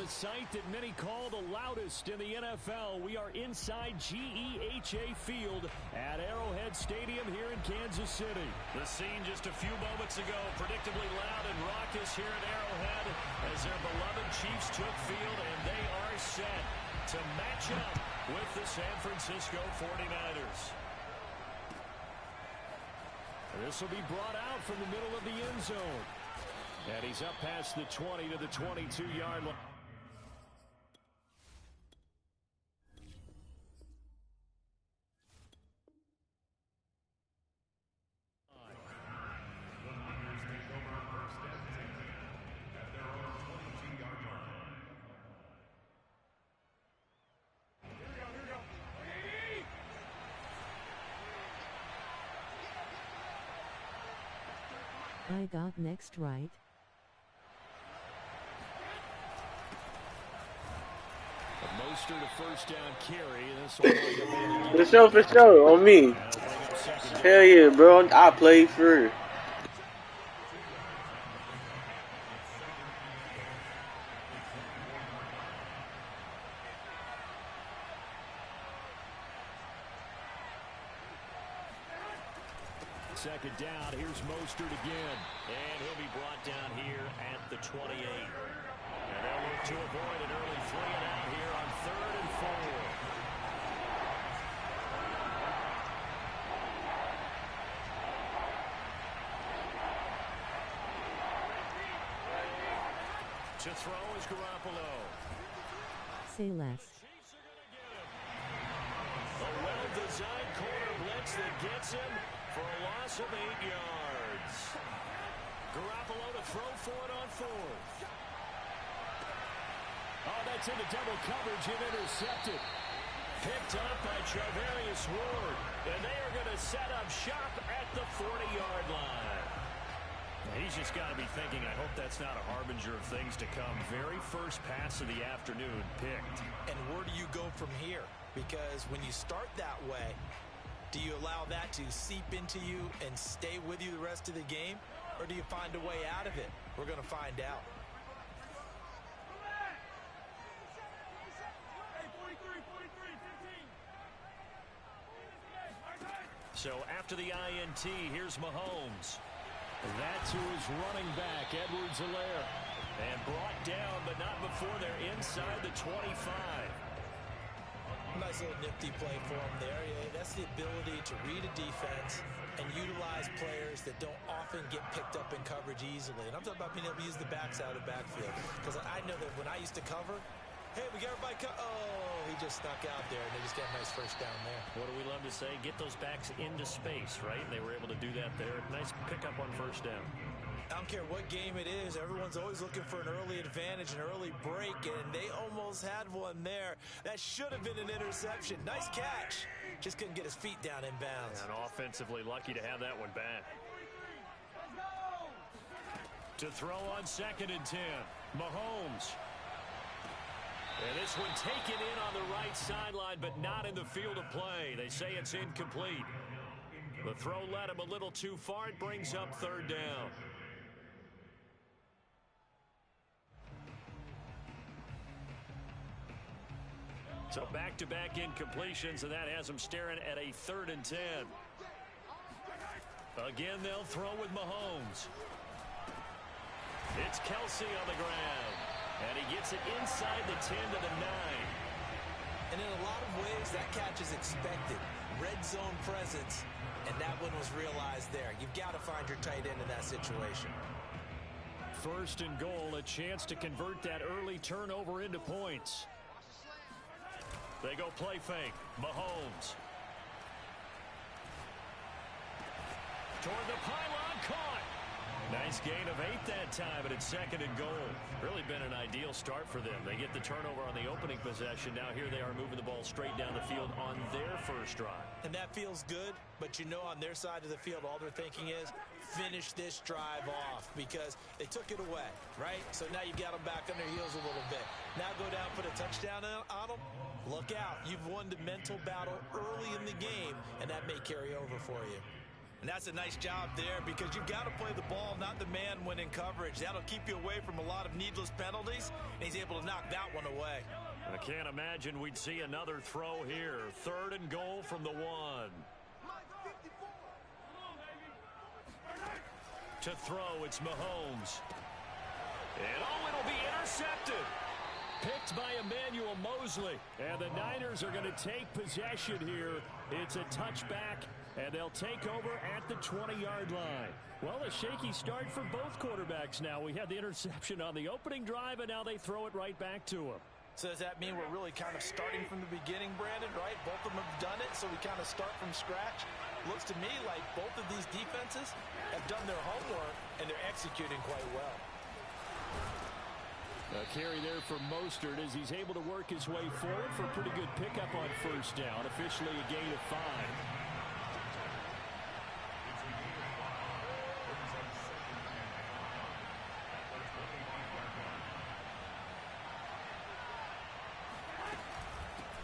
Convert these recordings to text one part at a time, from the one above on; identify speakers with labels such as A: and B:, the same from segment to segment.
A: the site that many call the loudest in the NFL. We are inside GEHA Field at Arrowhead Stadium here in Kansas City. The scene just a few moments ago, predictably loud and raucous here at Arrowhead as their beloved Chiefs took field, and they are set to match up with the San Francisco 49ers. This will be brought out from the middle of the end zone. And he's up past the 20 to the 22-yard line.
B: I got next, right?
A: Mostert a first down carry. This
C: For sure, on me. Hell yeah, bro. I played for.
A: Second down, here's Mostert again. And he'll be brought down here at the 28. And they'll look to avoid an early 3-and-out here on 3rd and 4. To throw is Garoppolo.
B: Say less.
A: A well-designed corner blitz that gets him for a loss of 8 yards. Garoppolo to throw for it on 4th. Oh, that's into double coverage and intercepted. Picked up by Charvarius Ward. And they are going to set up shop at the 40-yard line. He's just got to be thinking, I hope that's not a harbinger of things to come. Very first pass of the afternoon picked.
D: And where do you go from here? Because when you start that way, do you allow that to seep into you and stay with you the rest of the game? Or do you find a way out of it? We're going to find out.
A: So after the INT, here's Mahomes. That's who is running back, Edwards-Helaire. And brought down, but not before they're inside the 25.
D: Nice little nifty play for him there. Yeah, that's the ability to read a defense and utilize players that don't often get picked up in coverage easily. And I'm talking about being able to use the backside of the backfield. Because I know that when I used to cover, hey, we got everybody oh, he just snuck out there, and they just got a nice first down there.
A: What do we love to say? Get those backs into space, right? They were able to do that there. Nice pickup on first down.
D: I don't care what game it is. Everyone's always looking for an early advantage, an early break, and they almost had one there. That should have been an interception. Nice catch. Just couldn't get his feet down in bounds.
A: And offensively lucky to have that one back. To throw on 2nd and 10. Mahomes. And this one taken in on the right sideline, but not in the field of play. They say it's incomplete. The throw led him a little too far. It brings up 3rd down. So back-to-back incompletions, and that has them staring at a 3rd and 10. Again, they'll throw with Mahomes. It's Kelsey on the ground. And he gets it inside the 10 to the 9.
D: And in a lot of ways, that catch is expected. Red zone presence, and that one was realized there. You've got to find your tight end in that situation.
A: 1st and goal, a chance to convert that early turnover into points. They go play fake. Mahomes. Toward the pylon, caught. Nice gain of 8 that time, but it's 2nd and goal. Really been an ideal start for them. They get the turnover on the opening possession. Now here they are moving the ball straight down the field on their first drive.
D: And that feels good, but you know on their side of the field, all they're thinking is finish this drive off because they took it away, right? So now you've got them back on their heels a little bit. Now go down, put a touchdown on them. Look out. You've won the mental battle early in the game, and that may carry over for you. And that's a nice job there because you've got to play the ball, not the man when in coverage. That'll keep you away from a lot of needless penalties, and he's able to knock that one away.
A: I can't imagine we'd see another throw here. 3rd and goal from the 1. To throw, it's Mahomes. And it'll be intercepted. Picked by Emmanuel Mosley. And the Niners are going to take possession here. It's a touchback, and they'll take over at the 20-yard line. Well, a shaky start for both quarterbacks now. We had the interception on the opening drive, and now they throw it right back to him.
D: So does that mean we're really kind of starting from the beginning, Brandon, right? Both of them have done it, so we kind of start from scratch. Looks to me like both of these defenses have done their homework, and they're executing quite well.
A: A carry there for Mostert as he's able to work his way forward for a pretty good pickup on 1st down. Officially a gain of 5.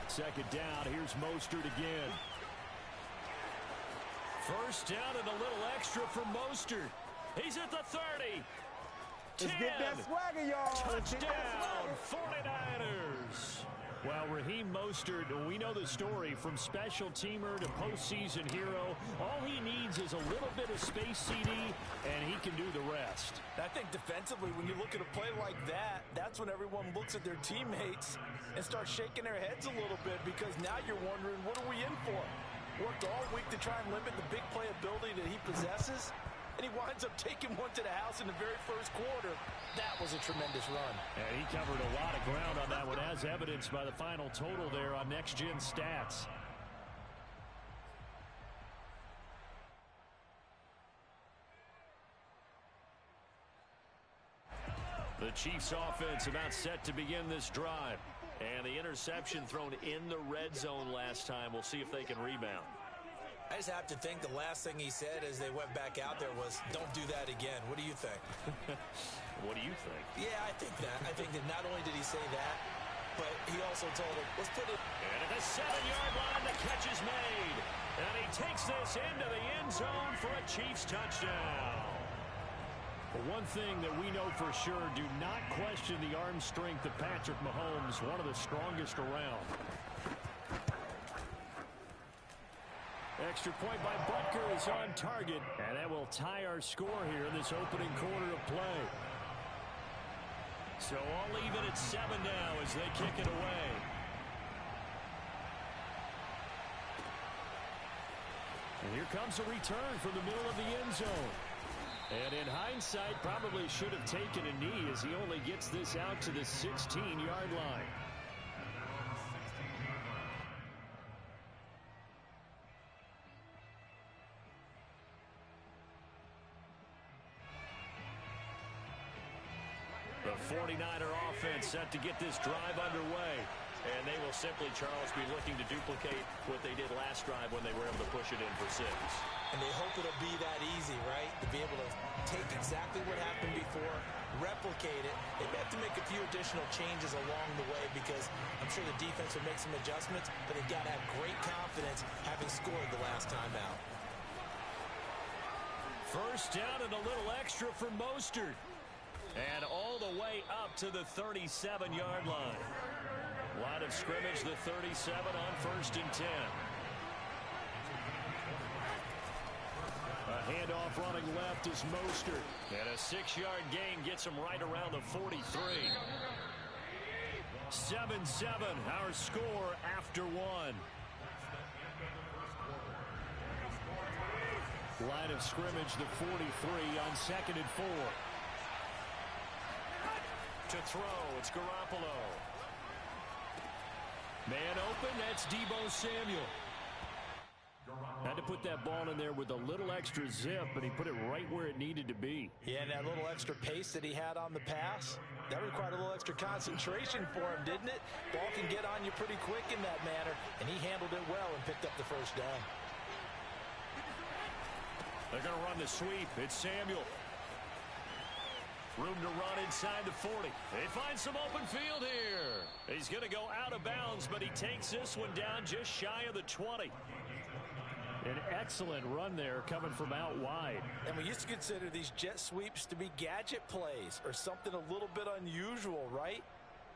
A: Second down, here's Mostert again. 1st down and a little extra for Mostert. He's at the 30.
E: Let's get that swagger, y'all.
A: Touchdown, 49ers. Well, Raheem Mostert, we know the story from special teamer to postseason hero. All he needs is a little bit of space, CD, and he can do the rest.
D: I think defensively, when you look at a play like that, that's when everyone looks at their teammates and starts shaking their heads a little bit because now you're wondering, what are we in for? Worked all week to try and limit the big play ability that he possesses, and he winds up taking one to the house in the very 1st quarter. That was a tremendous run.
A: And he covered a lot of ground on that one, as evidenced by the final total there on Next Gen Stats. The Chiefs offense about set to begin this drive. And the interception thrown in the red zone last time. We'll see if they can rebound.
D: I just have to think the last thing he said as they went back out there was, don't do that again. What do you think?
A: What do you think?
D: Yeah, I think that. I think that not only did he say that, but he also told him, let's put it.
A: And at the 7-yard line, the catch is made. And he takes this into the end zone for a Chiefs touchdown. But one thing that we know for sure, do not question the arm strength of Patrick Mahomes, one of the strongest around. Extra point by Butker is on target, and that will tie our score here in this opening quarter of play. So all even at 7 now as they kick it away. And here comes a return from the middle of the end zone. And in hindsight, probably should have taken a knee as he only gets this out to the 16-yard line. The 49er offense set to get this drive underway. And they will simply, Charles, be looking to duplicate what they did last drive when they were able to push it in for 6.
D: And they hope it'll be that easy, right? To be able to take exactly what happened before, replicate it. They may have to make a few additional changes along the way because I'm sure the defense will make some adjustments, but they've got to have great confidence having scored the last time out.
A: 1st down and a little extra for Mostert. And all the way up to the 37-yard line. Line of scrimmage, the 37 on 1st and 10. A handoff running left is Mostert. And a 6-yard gain gets him right around the 43. 7-7, our score after 1. Line of scrimmage, the 43 on 2nd and 4. To throw, it's Garoppolo. Man open, that's Deebo Samuel. Had to put that ball in there with a little extra zip, but he put it right where it needed to be.
D: Yeah, and that little extra pace that he had on the pass, that required a little extra concentration for him, didn't it? Ball can get on you pretty quick in that manner, and he handled it well and picked up the 1st down.
A: They're going to run the sweep. It's Samuel. Room to run inside the 40. They find some open field here. He's going to go out of bounds, but he takes this one down just shy of the 20. An excellent run there coming from out wide.
D: And we used to consider these jet sweeps to be gadget plays or something a little bit unusual, right?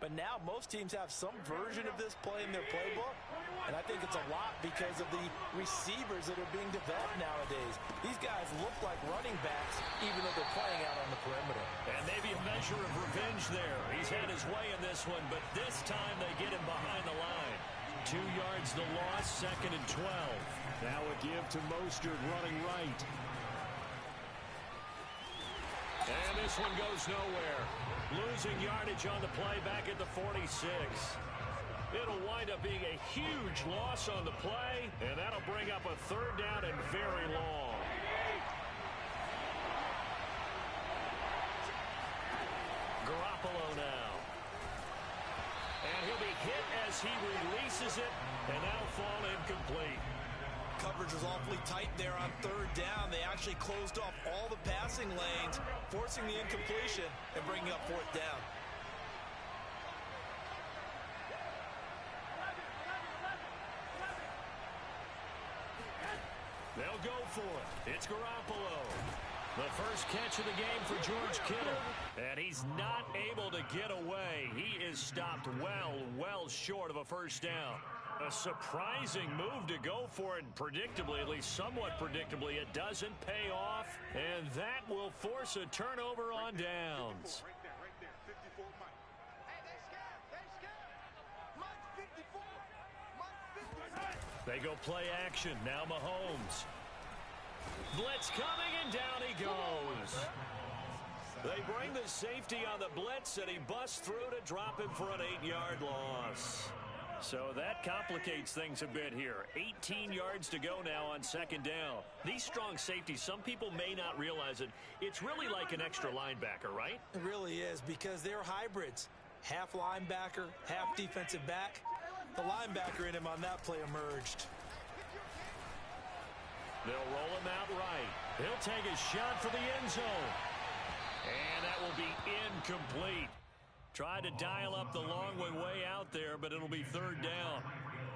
D: But now most teams have some version of this play in their playbook, and I think it's a lot because of the receivers that are being developed nowadays. These guys look like running backs even though they're playing out on the perimeter.
A: And maybe a measure of revenge there. He's had his way in this one, but this time they get him behind the line. 2 yards the loss, 2nd and 12. Now a give to Mostert running right. And this one goes nowhere. Losing yardage on the play back at the 46. It'll wind up being a huge loss on the play, and that'll bring up a 3rd down and very long. Garoppolo now. And he'll be hit as he releases it, and that'll fall incomplete.
D: Coverage was awfully tight there on 3rd down. They actually closed off all the passing lanes, forcing the incompletion and bringing up 4th down.
A: They'll go for it. It's Garoppolo. The first catch of the game for George Kittle. And he's not able to get away. He is stopped well short of a 1st down. A surprising move to go for it, and predictably, at least somewhat predictably, it doesn't pay off, and that will force a turnover on downs. They go play action. Now Mahomes. Blitz coming, and down he goes. They bring the safety on the blitz, and he busts through to drop him for an 8-yard loss. So that complicates things a bit here. 18 yards to go now on 2nd down. These strong safeties, some people may not realize it. It's really like an extra linebacker, right?
D: It really is, because they're hybrids. Half linebacker, half defensive back. The linebacker in him on that play emerged.
A: They'll roll him out right. He'll take a shot for the end zone. And that will be incomplete. Tried to dial up the long way out there, but it'll be 3rd down.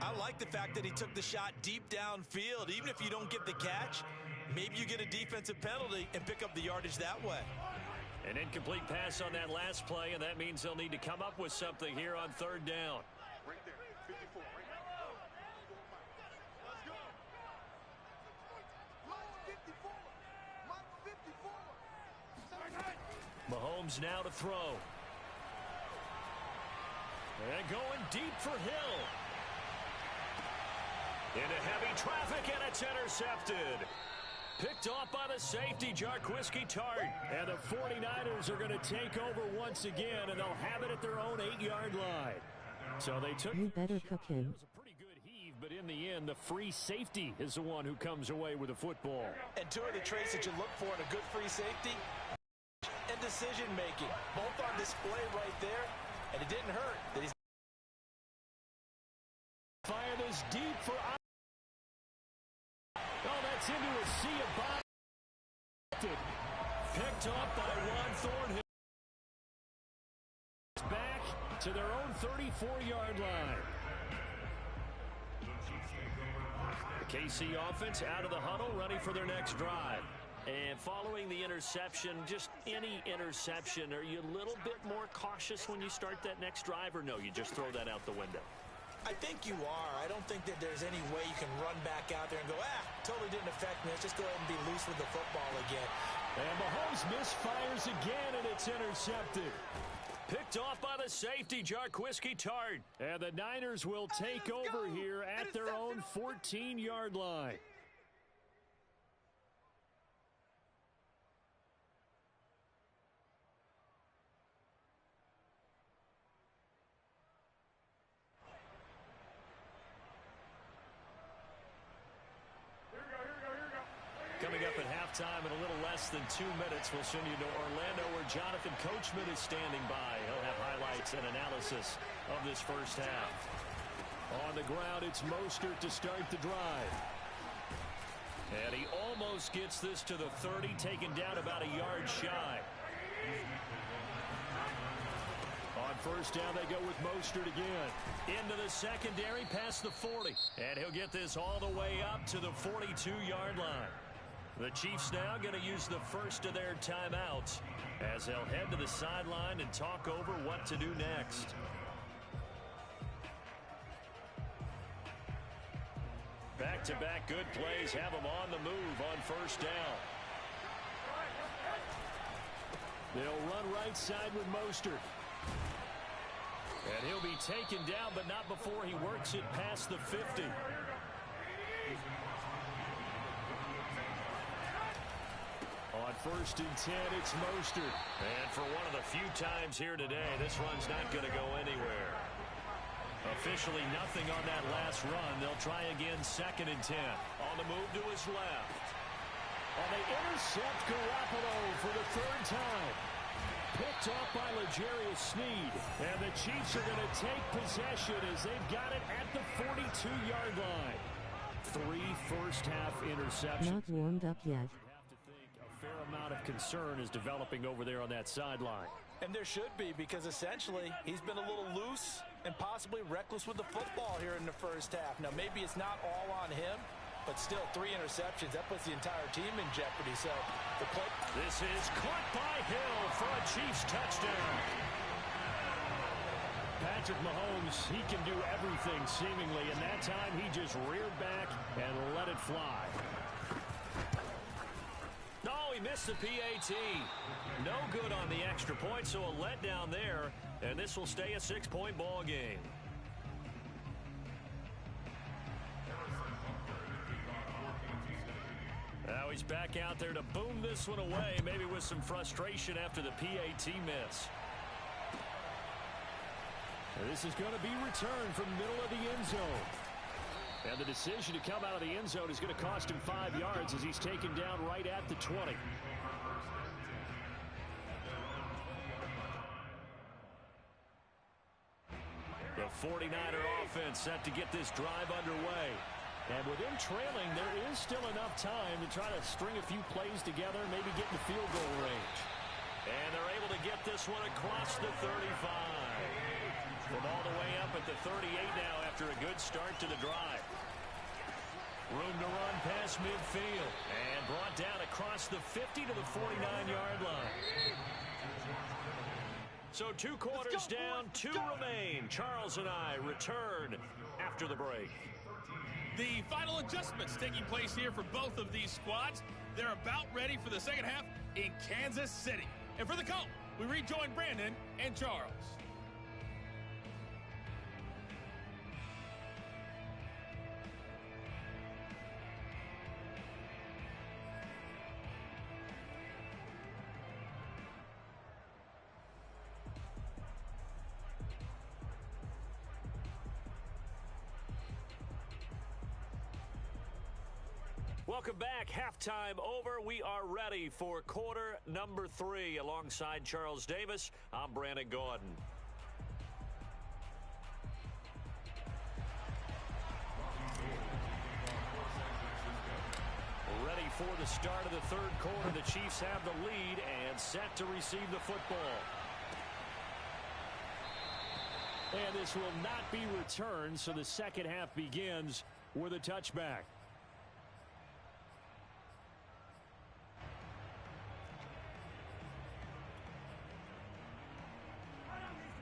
D: I like the fact that he took the shot deep downfield. Even if you don't get the catch, maybe you get a defensive penalty and pick up the yardage that way.
A: An incomplete pass on that last play, and that means they'll need to come up with something here on 3rd down.
E: Right there, 54. Let's go.
A: Mahomes now to throw. And going deep for Hill. Into heavy traffic, and it's intercepted. Picked off by the safety, Jarquiski Tart. And the 49ers are going to take over once again, and they'll have it at their own 8-yard line. So they took...
B: You better cook him.
A: It was a pretty good heave, but in the end, the free safety is the one who comes away with the football.
D: And 2 of the traits that you look for in a good free safety, and decision-making. Both on display right there, and it didn't hurt that he's...
A: Fire this deep for... Oh, that's into a sea of body. Picked off by Juan Thornhill. Back to their own 34-yard line. The KC offense out of the huddle, ready for their next drive. And following the interception, just any interception, are you a little bit more cautious when you start that next drive, or no, you just throw that out the window?
D: I think you are. I don't think that there's any way you can run back out there and go, totally didn't affect me. Let's just go ahead and be loose with the football again.
A: And Mahomes misfires again, and it's intercepted. Picked off by the safety, Jarquiski Tart. And the Niners will take over here at their own 14-yard line. Coming up at halftime in a little less than 2 minutes, we'll send you to Orlando where Jonathan Coachman is standing by. He'll have highlights and analysis of this first half. On the ground, it's Mostert to start the drive. And he almost gets this to the 30, taken down about a yard shy. On first down, they go with Mostert again. Into the secondary, past the 40. And he'll get this all the way up to the 42-yard line. The Chiefs now going to use the first of their timeouts as they'll head to the sideline and talk over what to do next. Back-to-back good plays have them on the move on first down. They'll run right side with Mostert. And he'll be taken down, but not before he works it past the 50. On first and 10, it's Mostert. And for one of the few times here today, this run's not going to go anywhere. Officially nothing on that last run. They'll try again second and 10. On the move to his left. And they intercept Garoppolo for the third time. Picked off by L'Jarius Sneed. And the Chiefs are going to take possession as they've got it at the 42-yard line. 3 first-half interceptions.
B: Not warmed up yet.
A: A fair amount of concern is developing over there on that sideline.
D: And there should be, because essentially he's been a little loose and possibly reckless with the football here in the first half. Now, maybe it's not all on him, but still 3 interceptions. That puts the entire team in jeopardy. So the play.
A: This is caught by Hill for a Chiefs touchdown. Patrick Mahomes, he can do everything seemingly, and that time he just reared back and let it fly. No, he missed the PAT. No good on the extra point, so a letdown there, and this will stay a 6-point ball game. Now he's back out there to boom this one away, maybe with some frustration after the PAT miss. And this is going to be returned from the middle of the end zone. And the decision to come out of the end zone is going to cost him 5 yards as he's taken down right at the 20. The 49er offense set to get this drive underway. And with him trailing, there is still enough time to try to string a few plays together, maybe get in the field goal range. And they're able to get this one across the 35. From all the way up at the 38 now after a good start to the drive. Room to run past midfield. And brought down across the 50 to the 49-yard line. So 2 quarters down, 2 remain. Charles and I return after the break.
F: The final adjustments taking place here for both of these squads. They're about ready for the second half in Kansas City. And for the call, we rejoin Brandon and Charles.
A: Welcome back. Halftime over. We are ready for quarter number 3. Alongside Charles Davis, I'm Brandon Gordon. Ready for the start of the third quarter. The Chiefs have the lead and set to receive the football. And this will not be returned, so the second half begins with a touchback.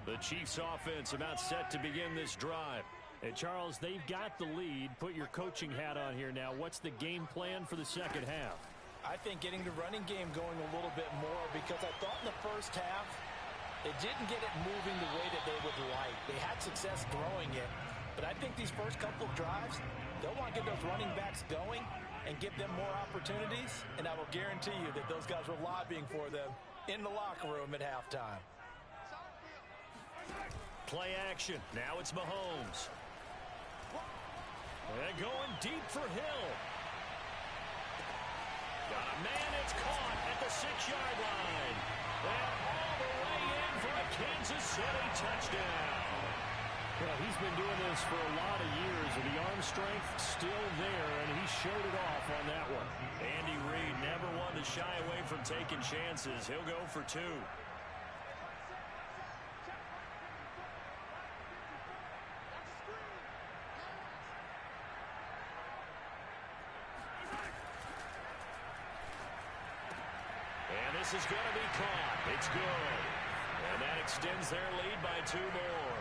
A: The Chiefs offense about set to begin this drive. And Charles, they've got the lead. Put your coaching hat on here now. What's the game plan for the second half?
D: I think getting the running game going a little bit more, because I thought in the first half it didn't get it moving the way that they would like. They had success throwing it, but I think these first couple of drives, they'll want to get those running backs going and give them more opportunities, and I will guarantee you that those guys were lobbying for them in the locker room at halftime.
A: Play action. Now it's Mahomes. And going deep for Hill. Got a man, it's caught at the 6-yard line. And all the way in for a Kansas City touchdown. Well, he's been doing this for a lot of years, and the arm strength still there, and he showed it off on that one. Andy Reid never one to shy away from taking chances. He'll go for 2. This is going to be caught. It's good. And that extends their lead by 2 more.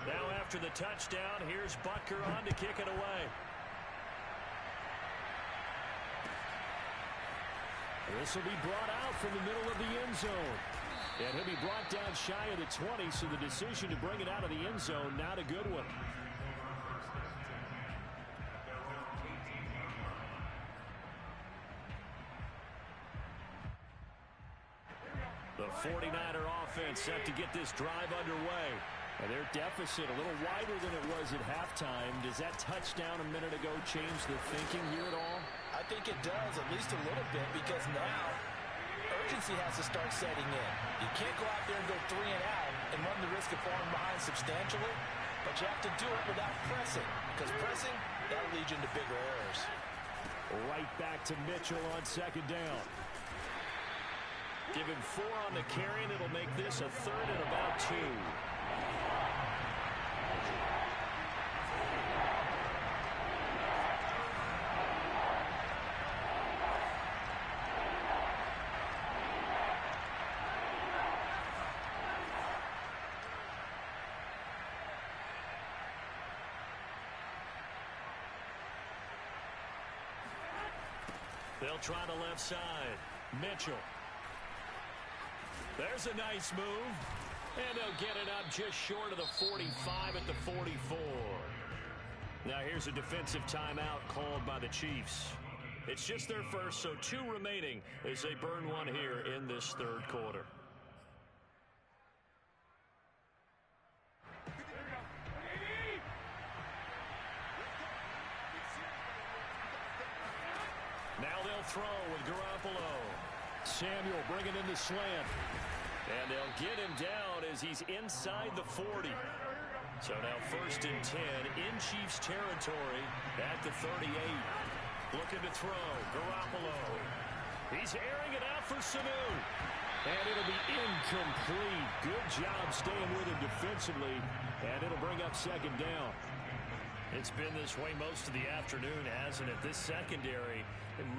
A: Now after the touchdown, here's Butker on to kick it away. This will be brought out from the middle of the end zone. And he'll be brought down shy of the 20, so the decision to bring it out of the end zone, not a good one. The 49er offense set to get this drive underway. And their deficit a little wider than it was at halftime. Does that touchdown a minute ago change the thinking here at all?
D: I think it does, at least a little bit, because now urgency has to start setting in. You can't go out there and go 3 and out and run the risk of falling behind substantially, but you have to do it without pressing, because pressing, that'll lead you into bigger errors.
A: Right back to Mitchell on second down. Give him 4 on the carry, and it'll make this a 3rd and about 2. They'll try the left side. Mitchell. There's a nice move. And they'll get it up just short of the 45 at the 44. Now here's a defensive timeout called by the Chiefs. It's just their first, so 2 remaining as they burn one here in this 3rd quarter. Now they'll throw with Garoppolo. Samuel bringing in the slant. And they'll get him down as he's inside the 40. So now 1st and 10 in Chiefs territory at the 38. Looking to throw. Garoppolo. He's airing it out for Sanu. And it'll be incomplete. Good job staying with him defensively. And it'll bring up 2nd down. It's been this way most of the afternoon, hasn't it? This secondary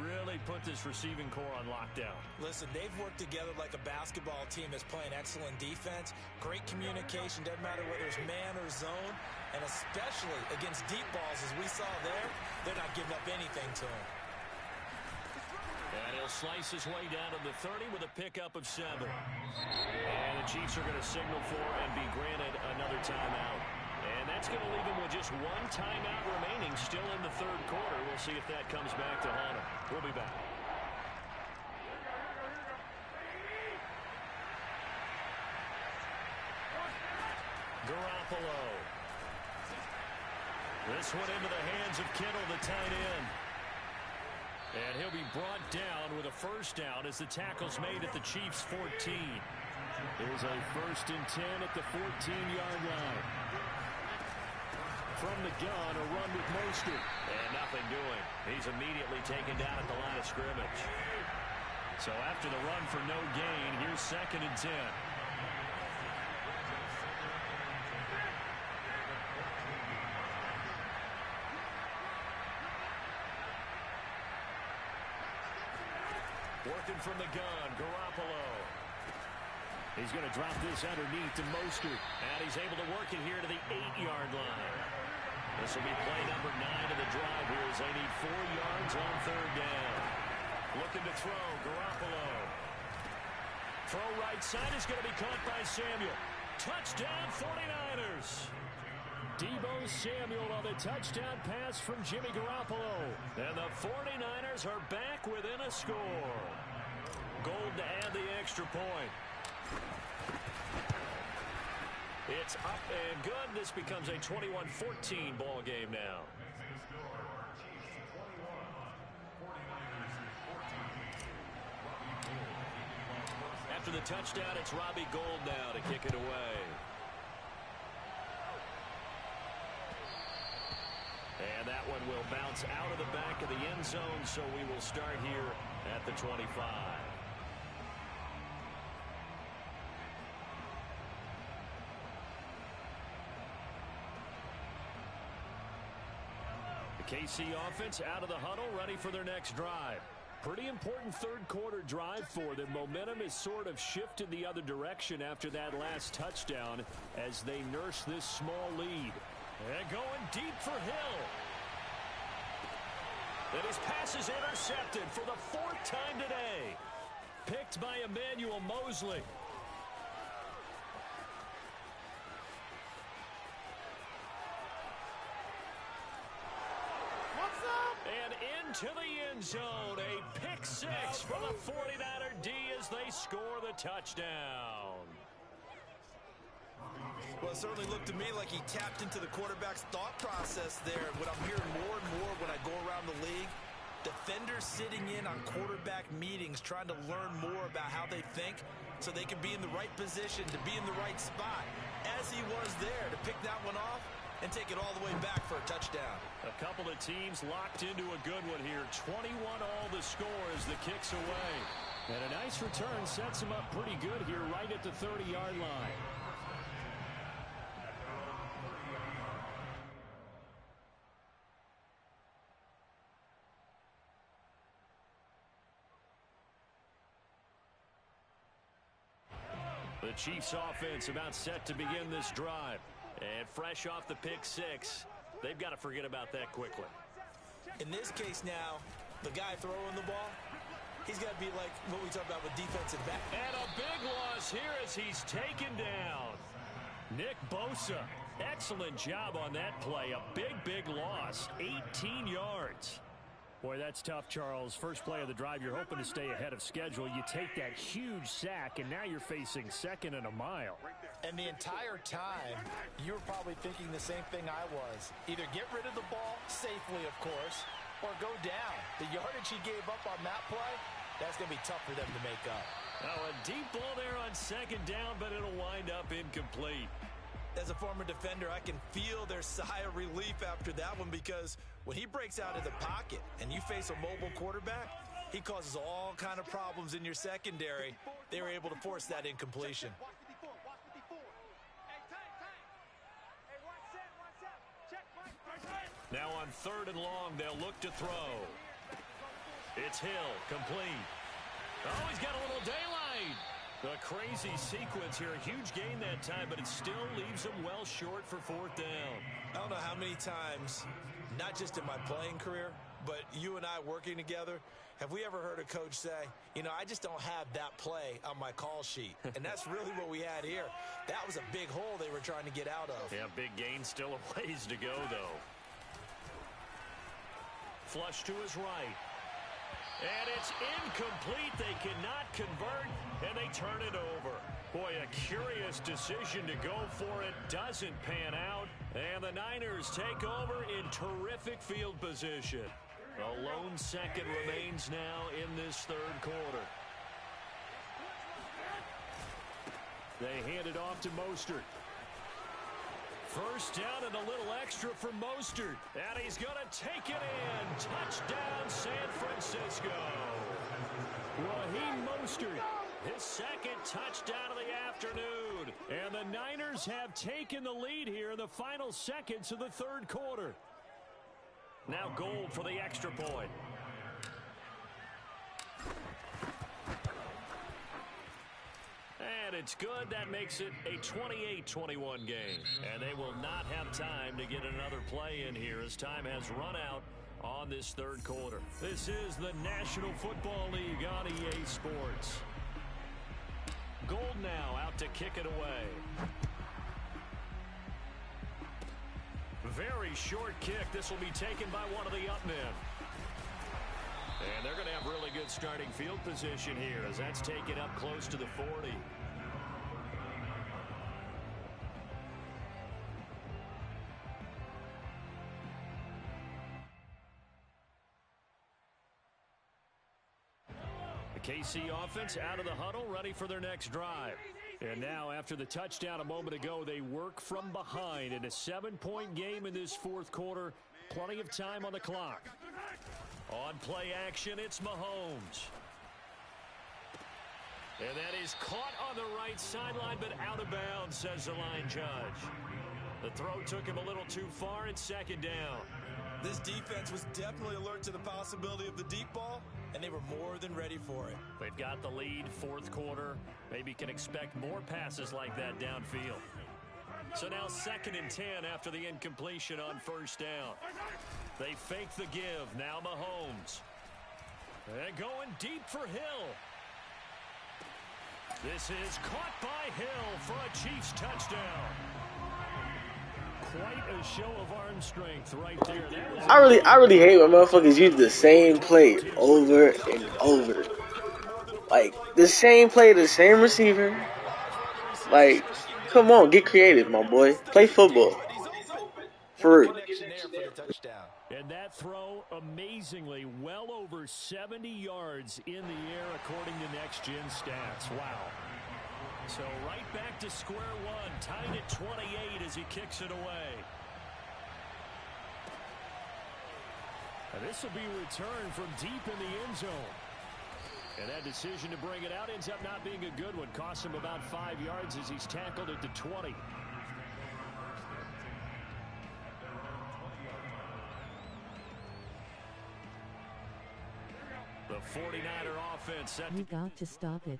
A: really put this receiving core on lockdown.
D: Listen, they've worked together like a basketball team that's playing excellent defense. Great communication, doesn't matter whether it's man or zone. And especially against deep balls, as we saw there, they're not giving up anything to him.
A: And he'll slice his way down to the 30 with a pickup of 7. And the Chiefs are going to signal for and be granted another timeout. And that's going to leave him with just 1 timeout remaining still in the 3rd quarter. We'll see if that comes back to haunt him. We'll be back. Garoppolo. This one into the hands of Kittle, the tight end. And he'll be brought down with a 1st down as the tackle's made at the Chiefs' 14. Here's a 1st and 10 at the 14-yard line. From the gun, a run with Mostert. And nothing doing. He's immediately taken down at the line of scrimmage. So after the run for no gain, here's 2nd and 10. Working from the gun, Garoppolo. He's going to drop this underneath to Mostert. And he's able to work it here to the 8-yard line. This will be play number 9 of the drive here as they need 4 yards on 3rd down. Looking to throw, Garoppolo. Throw right side is going to be caught by Samuel. Touchdown 49ers. Deebo Samuel on the touchdown pass from Jimmy Garoppolo. And the 49ers are back within a score. Gold to add the extra point. It's up and good. This becomes a 21-14 ball game now. After the touchdown, it's Robbie Gould now to kick it away. And that one will bounce out of the back of the end zone, so we will start here at the 25. KC offense out of the huddle, ready for their next drive. Pretty important third quarter drive for them. Momentum has sort of shifted the other direction after that last touchdown as they nurse this small lead. And going deep for Hill. And his pass is intercepted for the 4th time today. Picked by Emmanuel Mosley. And into the end zone, a pick 6 from the 49er D as they score the touchdown.
D: Well, it certainly looked to me like he tapped into the quarterback's thought process there. What I'm hearing more and more when I go around the league, defenders sitting in on quarterback meetings trying to learn more about how they think so they can be in the right position, to be in the right spot, as he was there to pick that one off and take it all the way back for a touchdown.
A: A couple of teams locked into a good one here. 21 all the score as the kick's away. And a nice return sets him up pretty good here right at the 30-yard line. The Chiefs offense about set to begin this drive. And fresh off the pick 6, they've got to forget about that quickly.
D: In this case now, the guy throwing the ball, he's got to be like what we talk about with defensive back.
A: And a big loss here as he's taken down. Nick Bosa, excellent job on that play. A big loss, 18 yards. Boy, that's tough, Charles. First play of the drive, you're hoping to stay ahead of schedule. You take that huge sack, and now you're facing 2nd and a mile.
G: And the entire time, you were probably thinking the same thing I was. Either get rid of the ball, safely, of course, or go down. The yardage he gave up on that play, that's going to be tough for them to make up.
A: Oh, a deep ball there on 2nd down, but it'll wind up incomplete.
D: As a former defender, I can feel their sigh of relief after that one, because when he breaks out of the pocket and you face a mobile quarterback, he causes all kind of problems in your secondary. They were able to force that incompletion.
A: Now on 3rd and long, they'll look to throw. It's Hill, complete. Oh, he's got a little daylight. A crazy sequence here. A huge gain that time, but it still leaves him well short for 4th down.
D: I don't know how many times, not just in my playing career, but you and I working together, have we ever heard a coach say, you know, I just don't have that play on my call sheet. And that's really what we had here. That was a big hole they were trying to get out of.
A: Yeah, big gain, still a ways to go, though. Flush to his right. And it's incomplete. They cannot convert, and they turn it over. Boy, a curious decision to go for it. Doesn't pan out, and the Niners take over in terrific field position. A lone second remains now in this 3rd quarter. They hand it off to Mostert. First down and a little extra for Mostert. And he's going to take it in. Touchdown, San Francisco. Raheem Mostert, his 2nd touchdown of the afternoon. And the Niners have taken the lead here in the final seconds of the 3rd quarter. Now Gold for the extra point. And it's good. That makes it a 28-21 game. And they will not have time to get another play in here as time has run out on this 3rd quarter. This is the National Football League on EA Sports. Gold now out to kick it away. Very short kick. This will be taken by one of the up men. And they're going to have really good starting field position here as that's taken up close to the 40. The KC offense out of the huddle, ready for their next drive. And now, after the touchdown a moment ago, they work from behind in a 7-point game in this 4th quarter. Plenty of time on the clock. On play action, it's Mahomes. And that is caught on the right sideline, but out of bounds, says the line judge. The throw took him a little too far. It's 2nd down.
D: This defense was definitely alert to the possibility of the deep ball, and they were more than ready for it.
A: They've got the lead, fourth quarter. Maybe can expect more passes like that downfield. So now 2nd and 10 after the incompletion on first down. They fake the give. Now Mahomes. They're going deep for Hill. This is caught by Hill for a Chiefs touchdown. Quite a show of arm strength right there.
C: I really hate when motherfuckers use the same play over and over. Like, the same play, the same receiver. Like, come on, get creative, my boy. Play football. For real.
A: And that throw, amazingly, well over 70 yards in the air, according to Next Gen Stats. Wow. So right back to square one, tied at 28 as he kicks it away. And this will be returned from deep in the end zone. And that decision to bring it out ends up not being a good one. Costs him about 5 yards as he's tackled at the 20. The 49er offense set
B: You got to stop it.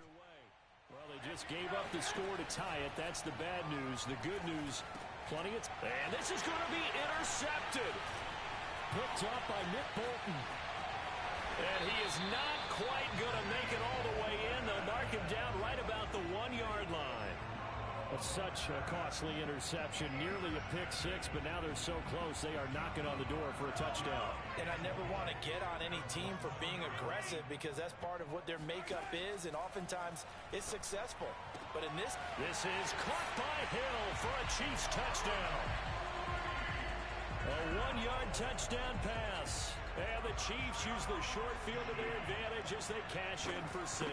A: Well, they just gave up the score to tie it. That's the bad news. The good news, plenty of... And this is going to be intercepted. Picked up by Nick Bolton. And he is not quite going to make it all the way in. They'll mark him down right about the 1-yard line. That's such a costly interception. Nearly a pick six, but now they're so close they are knocking on the door for a touchdown.
D: And I never want to get on any team for being aggressive because that's part of what their makeup is, and oftentimes it's successful. But in this
A: is caught by Hill for a Chiefs touchdown. A 1-yard touchdown pass. And the Chiefs use the short field to their advantage as they cash in for 6.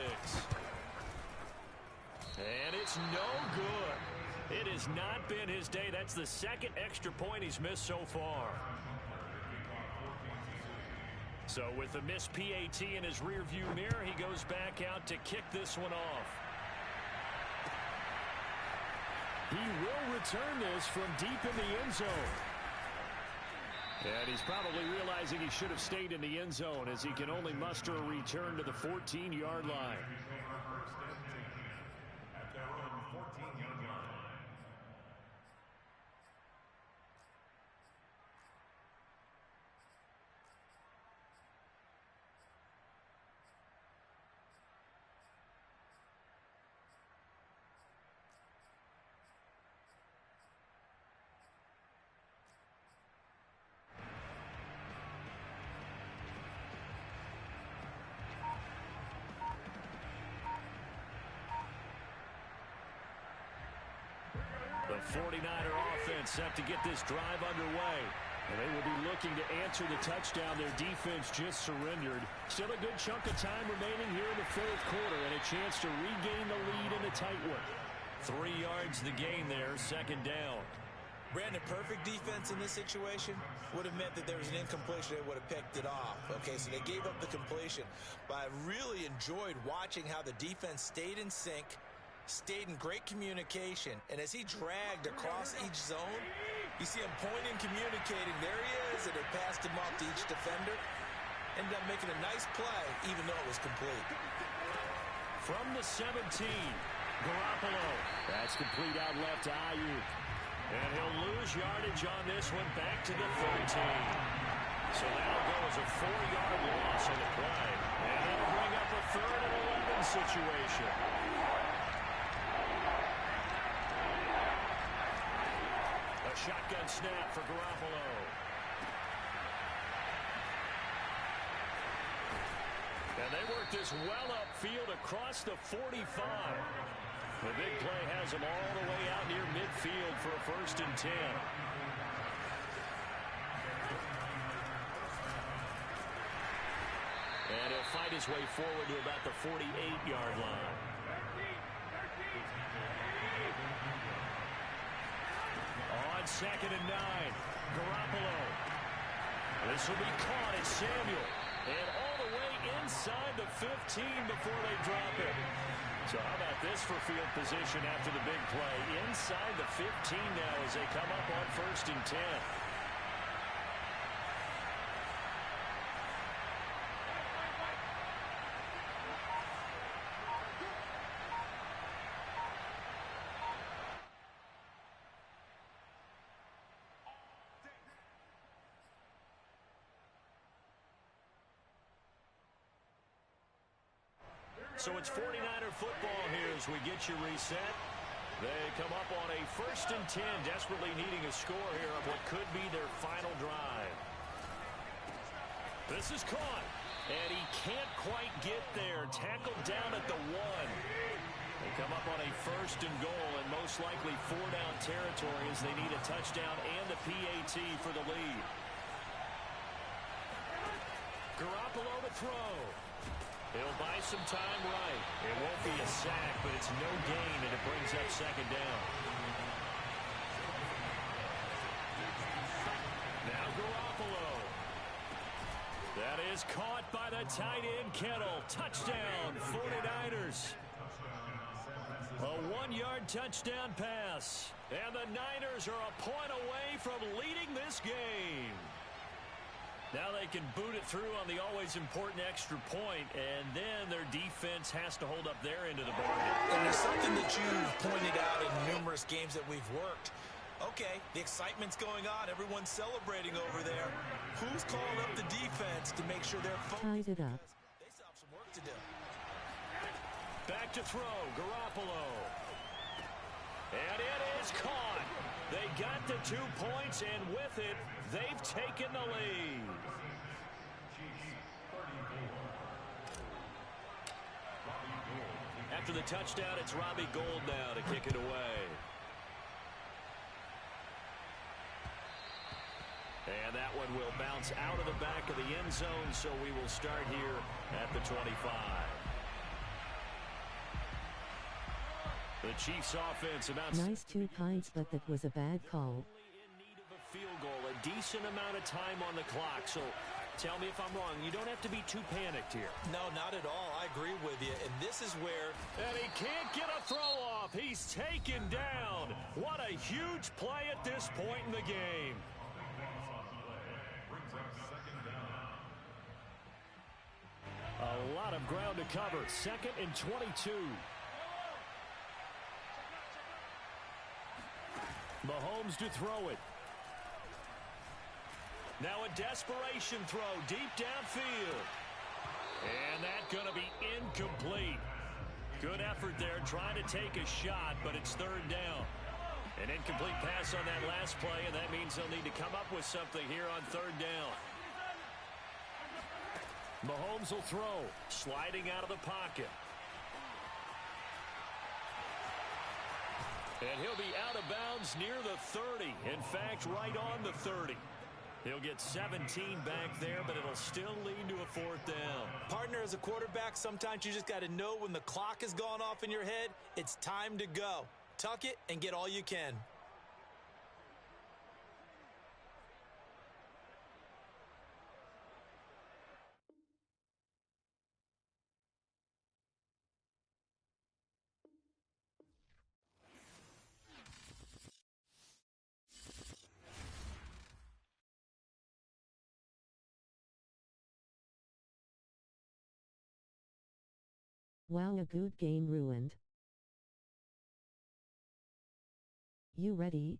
A: And it's no good. It has not been his day. That's the 2nd extra point he's missed so far. So with the missed PAT in his rearview mirror, he goes back out to kick this one off. He will return this from deep in the end zone. And he's probably realizing he should have stayed in the end zone as he can only muster a return to the 14-yard line. The 49er offense set to get this drive underway. And they will be looking to answer the touchdown. Their defense just surrendered. Still a good chunk of time remaining here in the 4th quarter and a chance to regain the lead in a tight one. 3 yards the gain there, 2nd down.
D: Brandon, perfect defense in this situation would have meant that there was an incompletion. They would have picked it off. Okay, so they gave up the completion. But I really enjoyed watching how the defense stayed in sync, stayed in great communication, and as he dragged across each zone, you see him pointing, communicating. There he is, and they passed him off to each defender. Ended up making a nice play, even though it was complete.
A: From the 17, Garoppolo. That's complete out left to Ayuk. And he'll lose yardage on this one back to the 13. So now goes a 4-yard loss on the play. And that'll bring up a 3rd and 11 situation. A shotgun snap for Garoppolo. And they work this well upfield across the 45. The big play has him all the way out near midfield for a 1st and 10. And he'll fight his way forward to about the 48-yard line. On 2nd and 9, Garoppolo. This will be caught at Samuel. And all the way inside the 15 before they drop it. So how about this for field position after the big play? Inside the 15 now as they come up on 1st and 10. So it's 49er football here as we get you reset. They come up on a 1st and 10, desperately needing a score here on what could be their final drive. This is caught, and he can't quite get there. Tackled down at the 1. They come up on a 1st and goal, and most likely 4-down territory as they need a touchdown and the PAT for the lead. Garoppolo to throw. He'll buy some time right. It won't be a sack, but it's no gain, and it brings up 2nd down. Now Garoppolo. That is caught by the tight end, Kittle. Touchdown, 49ers. A 1-yard touchdown pass. And the Niners are a point away from leading this game. Now they can boot it through on the always important extra point, and then their defense has to hold up their end of the bargain.
D: And there's something that you've pointed out in numerous games that we've worked. Okay, the excitement's going on. Everyone's celebrating over there. Who's calling up the defense to make sure they're focused?
B: Tied it up.
D: They still have some work to do.
A: Back to throw, Garoppolo. And it is caught. They got the 2 points, and with it, they've taken the lead. After the touchdown, it's Robbie Gould now to kick it away. And that one will bounce out of the back of the end zone, so we will start here at the 25. The Chiefs offense about
B: Nice 2 points, but that was a bad call.
A: in need of a field goal, a decent amount of time on the clock. So tell me if I'm wrong. You don't have to be too panicked here.
D: No, not at all. I agree with you. And this is where...
A: And he can't get a throw off. He's taken down. What a huge play at this point in the game. A lot of ground to cover. 2nd and 22. Mahomes to throw it. Now a desperation throw deep downfield. And that's going to be incomplete. Good effort there trying to take a shot, but it's 3rd down. An incomplete pass on that last play, and that means they'll need to come up with something here on 3rd down. Mahomes will throw, sliding out of the pocket. And he'll be out of bounds near the 30. In fact, right on the 30. He'll get 17 back there, but it'll still lead to a 4th down.
D: Partner, as a quarterback, sometimes you just got to know when the clock has gone off in your head, it's time to go. Tuck it and get all you can.
B: Wow, a good game ruined. You ready?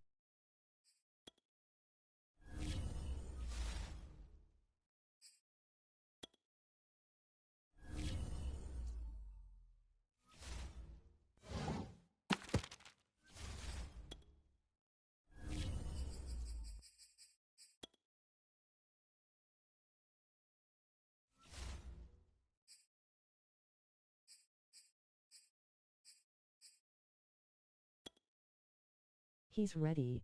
B: He's ready.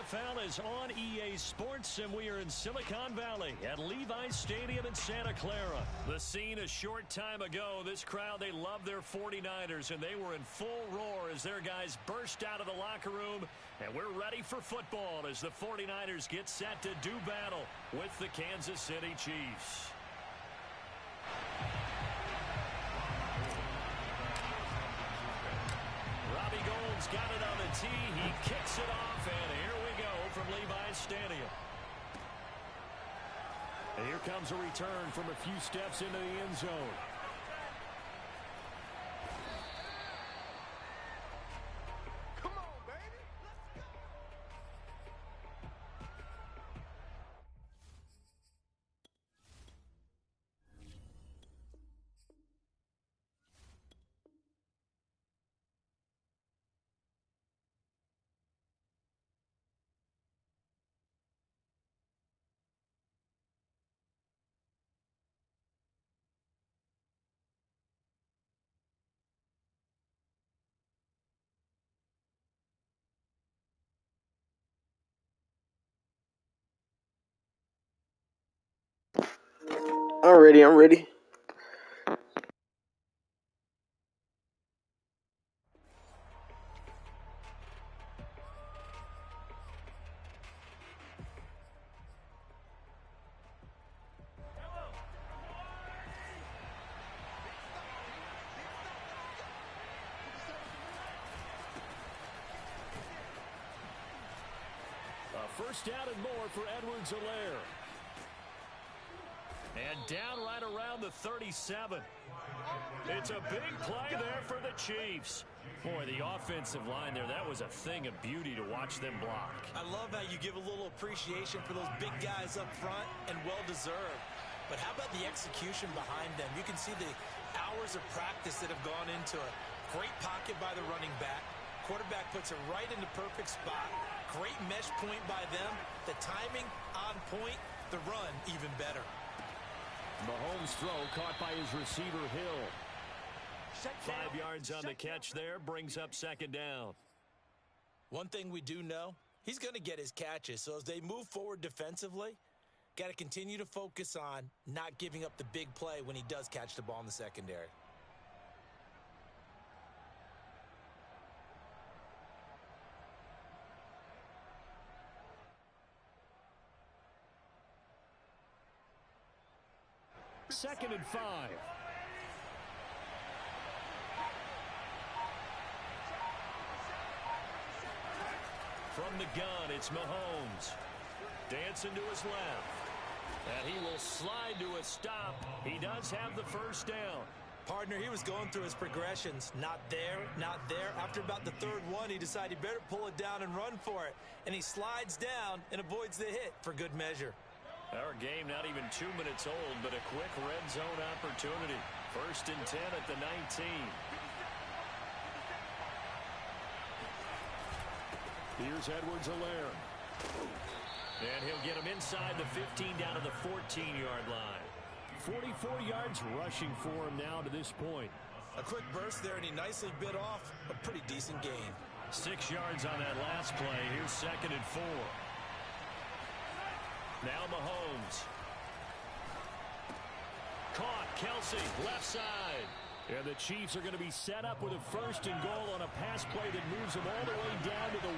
A: NFL is on EA Sports, and we are in Silicon Valley at Levi's Stadium in Santa Clara. The scene a short time ago, this crowd, they love their 49ers, and they were in full roar as their guys burst out of the locker room, and we're ready for football as the 49ers get set to do battle with the Kansas City Chiefs. Robbie Gould's got it on the tee. He kicks it off, and here we go from Levi's Stadium. And here comes a return from a few steps into the end zone.
E: Come on, baby. Let's go.
C: I'm ready. I'm ready.
A: First down and more for Edwards-Helaire. And down right around the 37. It's a big play there for the Chiefs. Boy, the offensive line there, that was a thing of beauty to watch them block.
D: I love how you give a little appreciation for those big guys up front, and well-deserved. But how about the execution behind them? You can see the hours of practice that have gone into it. Great pocket by the running back. Quarterback puts it right in the perfect spot. Great mesh point by them. The timing on point. The run even better.
A: Mahomes' throw caught by his receiver, Hill. 5 yards on the catch there. Brings up second down.
D: One thing we do know, he's going to get his catches. So as they move forward defensively, got to continue to focus on not giving up the big play when he does catch the ball in the secondary.
A: Second and 5. From the gun, it's Mahomes. Dancing to his left. And he will slide to a stop. He does have the first down.
D: Partner, he was going through his progressions. Not there, not there. After about the third one, he decided he better pull it down and run for it. And he slides down and avoids the hit for good measure.
A: Our game not even 2 minutes old, but a quick red zone opportunity. First and 10 at the 19. Here's Edwards-Helaire. And he'll get him inside the 15 down to the 14-yard line. 44 yards rushing for him now to this point.
D: A quick burst there, and he nicely bit off a pretty decent gain.
A: 6 yards on that last play. Here's second and 4. Now Mahomes. Caught. Kelsey, left side. And the Chiefs are going to be set up with a first and goal on a pass play that moves them all the way down to the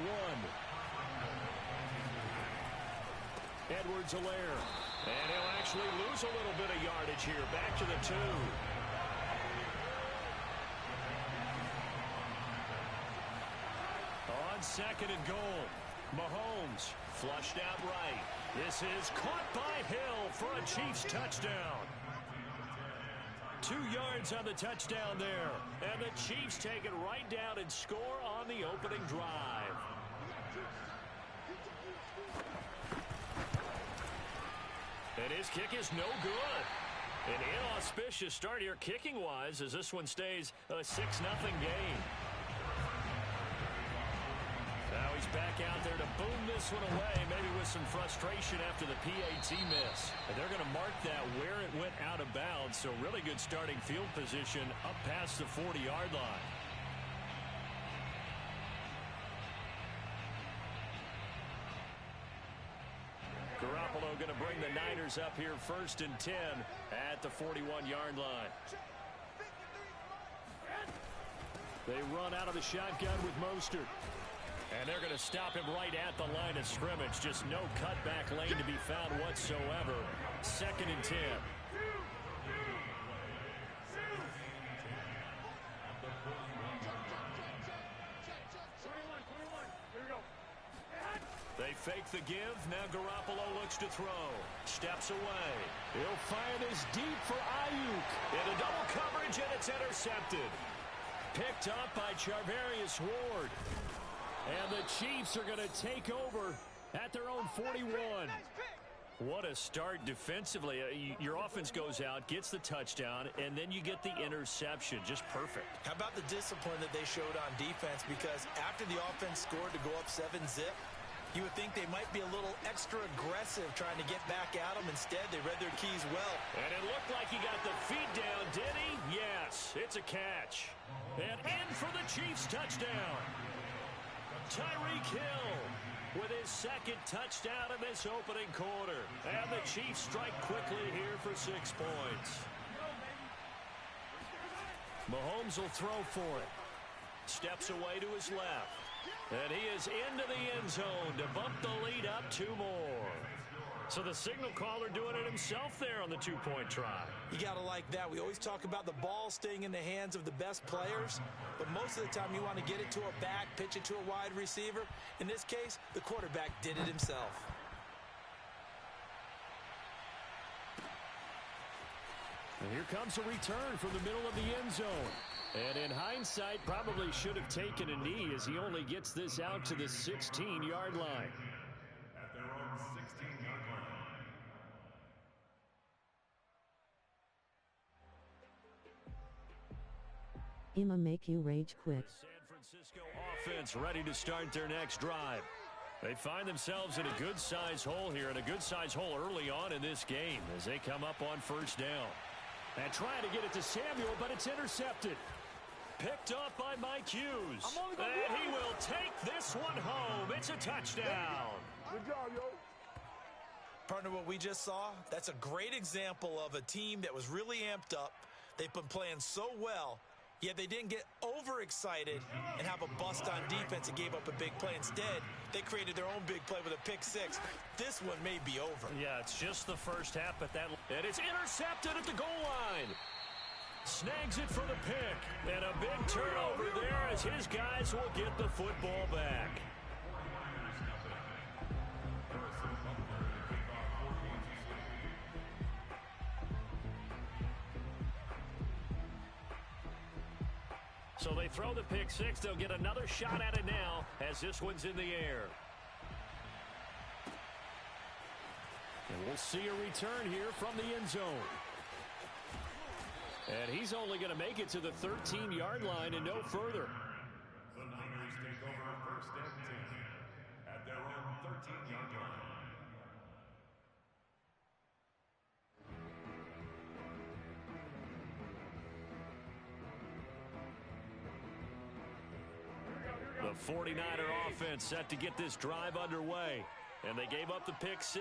A: 1. Edwards-Helaire. And he'll actually lose a little bit of yardage here. Back to the 2. On second and goal. Mahomes flushed out right. This is caught by Hill for a Chiefs touchdown. 2 yards on the touchdown there. And the Chiefs take it right down and score on the opening drive. And his kick is no good. An inauspicious start here kicking-wise as this one stays a 6-0 game. Now he's back out there to boom this one away, maybe with some frustration after the PAT miss. And they're going to mark that where it went out of bounds, so really good starting field position up past the 40-yard line. Garoppolo going to bring the Niners up here 1st and 10 at the 41-yard line. They run out of the shotgun with Mostert. And they're going to stop him right at the line of scrimmage. Just no cutback lane to be found whatsoever. 2nd and 10. They fake the give. Now Garoppolo looks to throw. Steps away. He'll fire this deep for Ayuk. Into double coverage, and it's intercepted. Picked up by Charvarius Ward. And the Chiefs are going to take over at their own 41. What a start defensively. Your offense goes out, gets the touchdown, and then you get the interception. Just perfect. How about the discipline that they showed on defense? Because after the offense scored to go up 7-zip, you would think they might be a little extra aggressive trying to get back at them. Instead, they read their keys well. And it looked like he got the feet down, did he? Yes, it's a catch. And in for the Chiefs touchdown. Tyreek Hill with his 2nd touchdown in this opening quarter. And the Chiefs strike quickly here for 6 points. Mahomes will throw for it. Steps away to his left. And he is into the end zone to bump the lead up 2 more. So the signal caller doing it himself there on the 2-point try. You got to like that. We always talk about the ball staying in the hands of the best players, but most of the time you want to get it to a back, pitch it to a wide receiver. In this case, the quarterback did it himself. And here comes a return from the middle of the end zone. And in hindsight, probably should have taken a knee as he only gets this out to the 16-yard line.
E: At their own 16-yard line.
B: I'ma make you rage quit.
A: San Francisco offense ready to start their next drive. They find themselves in a good-sized hole here, and a good-sized hole early on in this game as they come up on 1st down. And trying to get it to Samuel, but it's intercepted. Picked up by Mike Hughes. And he will take this one home. It's a touchdown.
E: Good job, yo.
D: Partner, what we just saw, that's a great example of a team that was really amped up. They've been playing so well, yet they didn't get overexcited and have a bust on defense and gave up a big play. Instead, they created their own big play with a pick 6. This one may be over.
A: Yeah, it's just the first half, but and it's intercepted at the goal line. Snags it for the pick. And a big turnover there as his guys will get the football back. So they throw the pick 6. They'll get another shot at it now as this one's in the air. And we'll see a return here from the end zone. And he's only going to make it to the 13-yard line and no further.
E: The Niners take over 1st and 10 at their own 13-yard line.
A: The 49er offense set to get this drive underway. And they gave up the pick 6,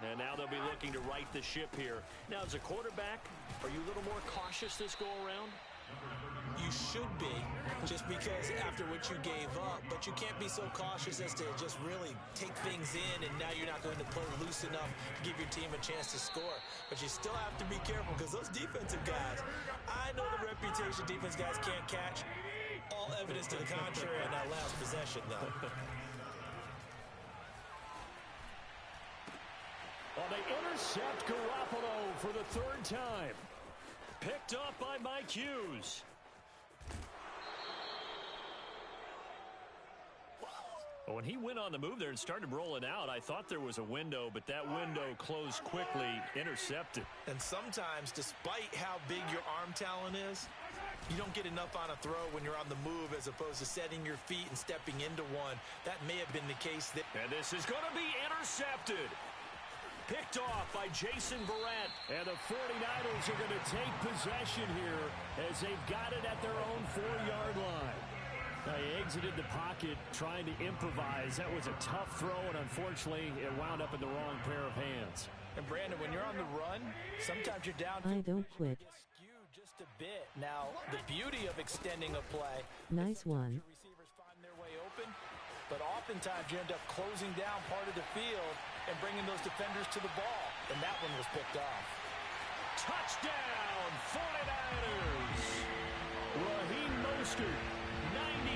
A: and now they'll be looking to right the ship here. Now, as a quarterback, are you a little more cautious this go-around?
D: You should be, just because after what you gave up, but you can't be so cautious as to just really take things in, and now you're not going to play loose enough to give your team a chance to score. But you still have to be careful, because those defensive guys, I know the reputation defense guys can't catch. All evidence to the contrary on that last possession, though.
A: Well, they intercept Garoppolo for the 3rd time. Picked up by Mike Hughes. When he went on the move there and started rolling out, I thought there was a window, but that window closed quickly, intercepted.
D: And sometimes, despite how big your arm talent is, you don't get enough on a throw when you're on the move as opposed to setting your feet and stepping into one. That may have been the case.
A: And this is going to be intercepted. Picked off by Jason Verrett. And the 49ers are going to take possession here as they've got it at their own 4-yard line. Now, he exited the pocket trying to improvise. That was a tough throw, and unfortunately, it wound up in the wrong pair of
G: And Brandon, when you're on the run, sometimes you're down.
B: I don't quit.
G: Skewed just a bit. Now, the beauty of extending a play.
B: Nice one.
G: Receivers find their way open, but oftentimes you end up closing down part of the field and bringing those defenders to the ball. And that one was picked off.
A: Touchdown, 49ers. Raheem Mostert,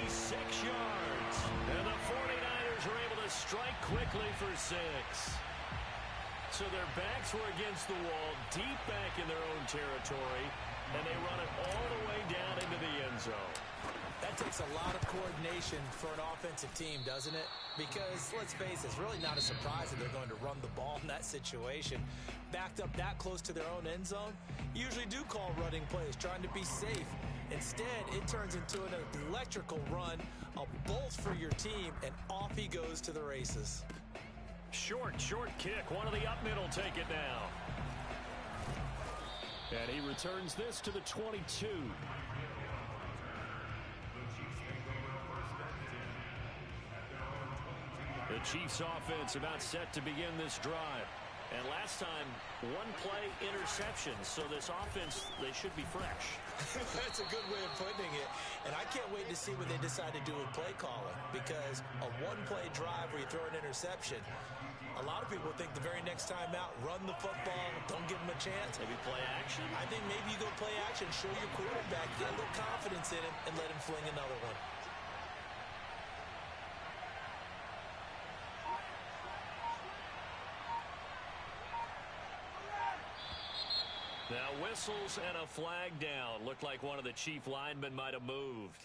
A: 96 yards. And the 49ers were able to strike quickly for 6. So their backs were against the wall, deep back in their own territory, and they run it all the way down into the end zone.
D: That takes a lot of coordination for an offensive team, doesn't it? Because, let's face it, it's really not a surprise that they're going to run the ball in that situation. Backed up that close to their own end zone, usually do call running plays, trying to be safe. Instead, it turns into an electrical run, a bolt for your team, and off he goes to the races.
A: Short kick. One of the up middle take it now. And he returns this to the 22. The Chiefs offense about set to begin this drive. And last time, one play interception. So this offense, they should be fresh.
D: That's a good way of putting it. And I can't wait to see what they decide to do with play calling. Because a one-play drive where you throw an interception, a lot of people think the very next time out, run the football, don't give them a chance.
A: Maybe play action.
D: I think maybe you go play action, show your quarterback, get a little confidence in him, and let him fling another one.
A: Now whistles and a flag down. Looked like one of the Chief linemen might have moved.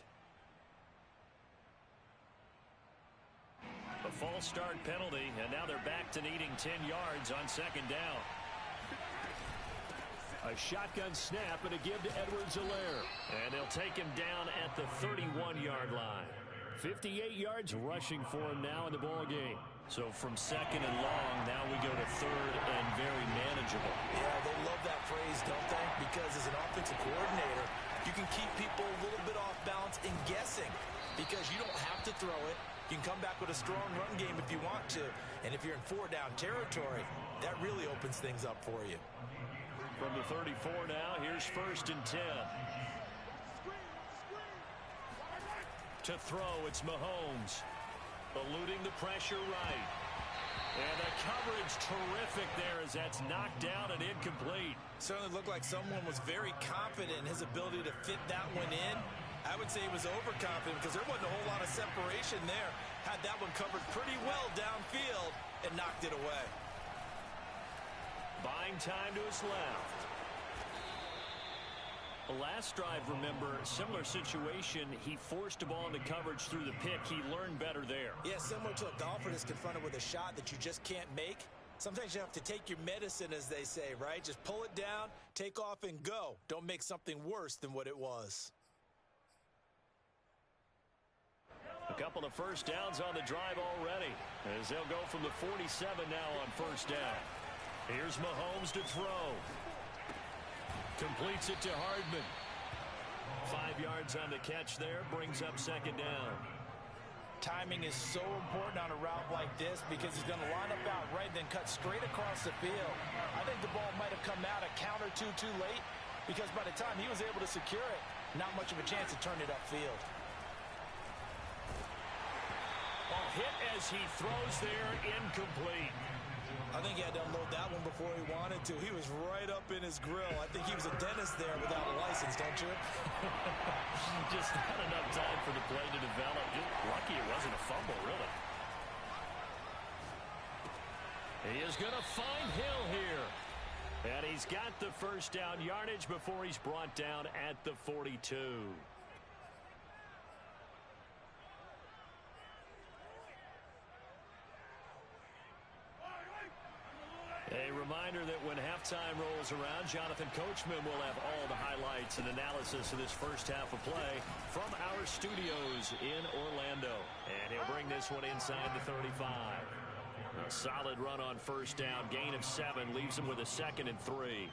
A: A false start penalty, and now they're back to needing 10 yards on second down. A shotgun snap and a give to Edwards-Helaire. And they'll take him down at the 31-yard line. 58 yards rushing for him now in the ball game. So from second and long, now we go to third and very manageable.
D: Yeah, they love that phrase, don't they? Because as an offensive coordinator, you can keep people a little bit off balance and guessing because you don't have to throw it. You can come back with a strong run game if you want to. And if you're in 4-down territory, that really opens things up for you.
A: From the 34 now, here's 1st and 10. To throw, it's Mahomes. Eluding the pressure right. And the coverage terrific there as that's knocked down and incomplete.
D: Certainly looked like someone was very confident in his ability to fit that one in. I would say he was overconfident because there wasn't a whole lot of separation there. Had that one covered pretty well downfield and knocked it away.
A: Buying time to his left. The last drive, remember, similar situation. He forced a ball into coverage through the pick. He learned better there.
D: Yeah, similar to a golfer that's confronted with a shot that you just can't make. Sometimes you have to take your medicine, as they say, right? Just pull it down, take off, and go. Don't make something worse than what it was.
A: A couple of first downs on the drive already, as they'll go from the 47 now on first down. Here's Mahomes to throw. Completes it to Hardman. 5 yards on the catch there, brings up second down.
G: Timing is so important on a route like this because he's going to line up out right, then cut straight across the field. I think the ball might have come out a count or two too late because by the time he was able to secure it, not much of a chance to turn it upfield.
A: A hit as he throws there, incomplete.
D: I think he had to unload that one before he wanted to. He was right up in his grill. I think he was a dentist there without a license, don't you?
A: Just not enough time for the play to develop. Just lucky it wasn't a fumble, really. He is going to find Hill here. And he's got the first down yardage before he's brought down at the 42. A reminder that when halftime rolls around, Jonathan Coachman will have all the highlights and analysis of this first half of play from our studios in Orlando. And he'll bring this one inside the 35. A solid run on first down, gain of 7, leaves him with a 2nd and 3.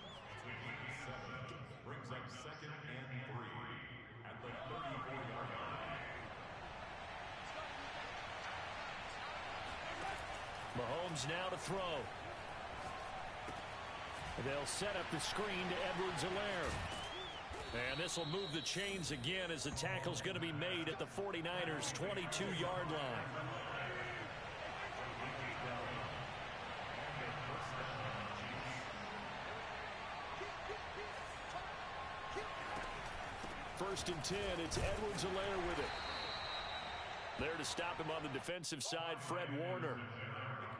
E: Brings up 2nd and 3 at the 34-yard line.
A: Mahomes now to throw. They'll set up the screen to Edwards-Helaire. And this will move the chains again as the tackle's going to be made at the 49ers' 22-yard line. First and 10, it's Edwards-Helaire with it. There to stop him on the defensive side, Fred Warner.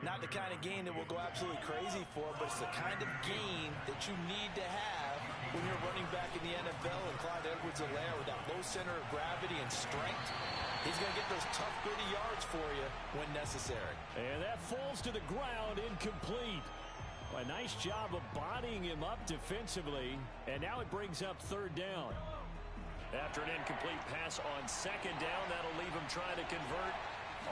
G: Not the kind of game that we'll go absolutely crazy for, but it's the kind of game that you need to have when you're running back in the NFL. And Clyde Edwards-Helaire with that low center of gravity and strength, he's going to get those tough, gritty yards for you when necessary.
A: And that falls to the ground, incomplete. A nice job of bodying him up defensively, and now it brings up third down. After an incomplete pass on second down, that'll leave him trying to convert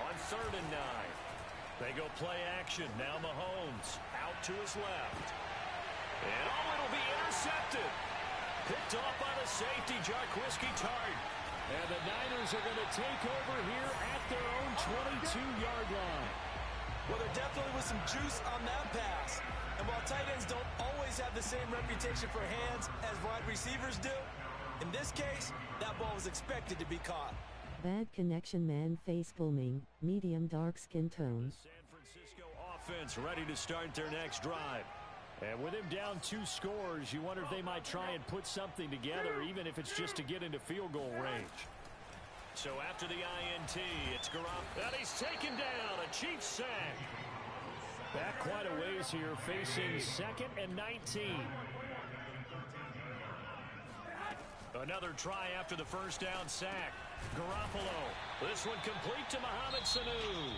A: on 3rd and 9. They go play action. Now Mahomes out to his left. And it'll be intercepted. Picked off by the safety, Jarquiski Tart. And the Niners are going to take over here at their own 22-yard line.
G: Well, there definitely was some juice on that pass. And while tight ends don't always have the same reputation for hands as wide receivers do, in this case, that ball was expected to be caught.
B: Bad connection, man. Face booming, medium dark skin tone.
A: San Francisco offense ready to start their next drive. And with him down 2 scores, you wonder if they might try and put something together, even if it's just to get into field goal range. So after the INT, it's Garoppolo. And he's taken down, a Chiefs sack. Back quite a ways here, facing 2nd and 19. Another try after the first down sack. Garoppolo. This one complete to Mohamed Sanu.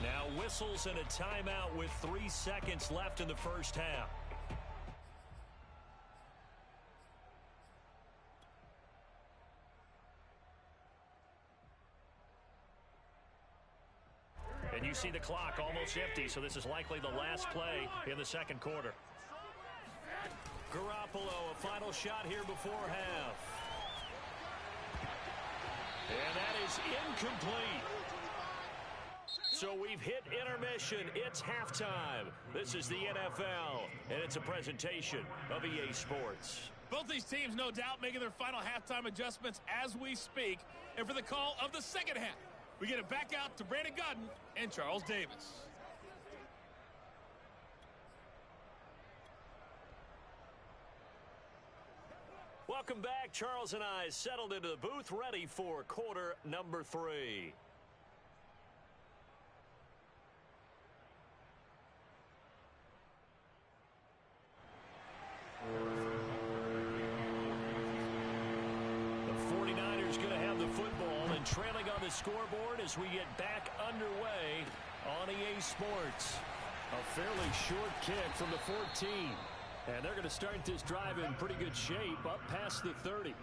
A: Now whistles and a timeout with 3 seconds left in the first half. And you see the clock almost empty, so this is likely the last play in the second quarter. Garoppolo, a final shot here before half. And that is incomplete. So we've hit intermission. It's halftime. This is the NFL, and it's a presentation of EA Sports.
F: Both these teams, no doubt, making their final halftime adjustments as we speak. And for the call of the second half, we get it back out to Brandon Gudden and Charles Davis.
A: Welcome back. Charles and I settled into the booth, ready for quarter number 3. The 49ers going to have the football and trailing on the scoreboard as we get back underway on EA Sports. A fairly short kick from the 14. And they're going to start this drive in pretty good shape, up past the 30.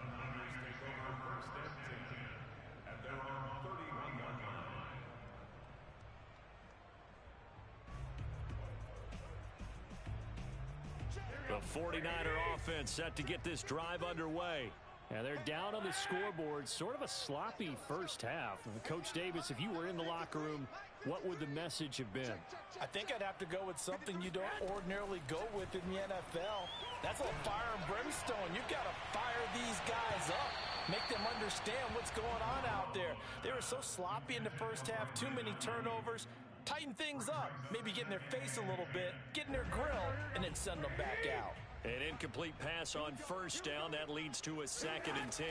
A: The 49er offense set to get this drive underway. And they're down on the scoreboard, sort of a sloppy first half. Coach Davis, if you were in the locker room, what would the message have been?
G: I think I'd have to go with something you don't ordinarily go with in the NFL. That's a little fire and brimstone. You've got to fire these guys up. Make them understand what's going on out there. They were so sloppy in the first half, too many turnovers. Tighten things up. Maybe get in their face a little bit, get in their grill, and then send them back out.
A: An incomplete pass on first down. That leads to a 2nd and 10.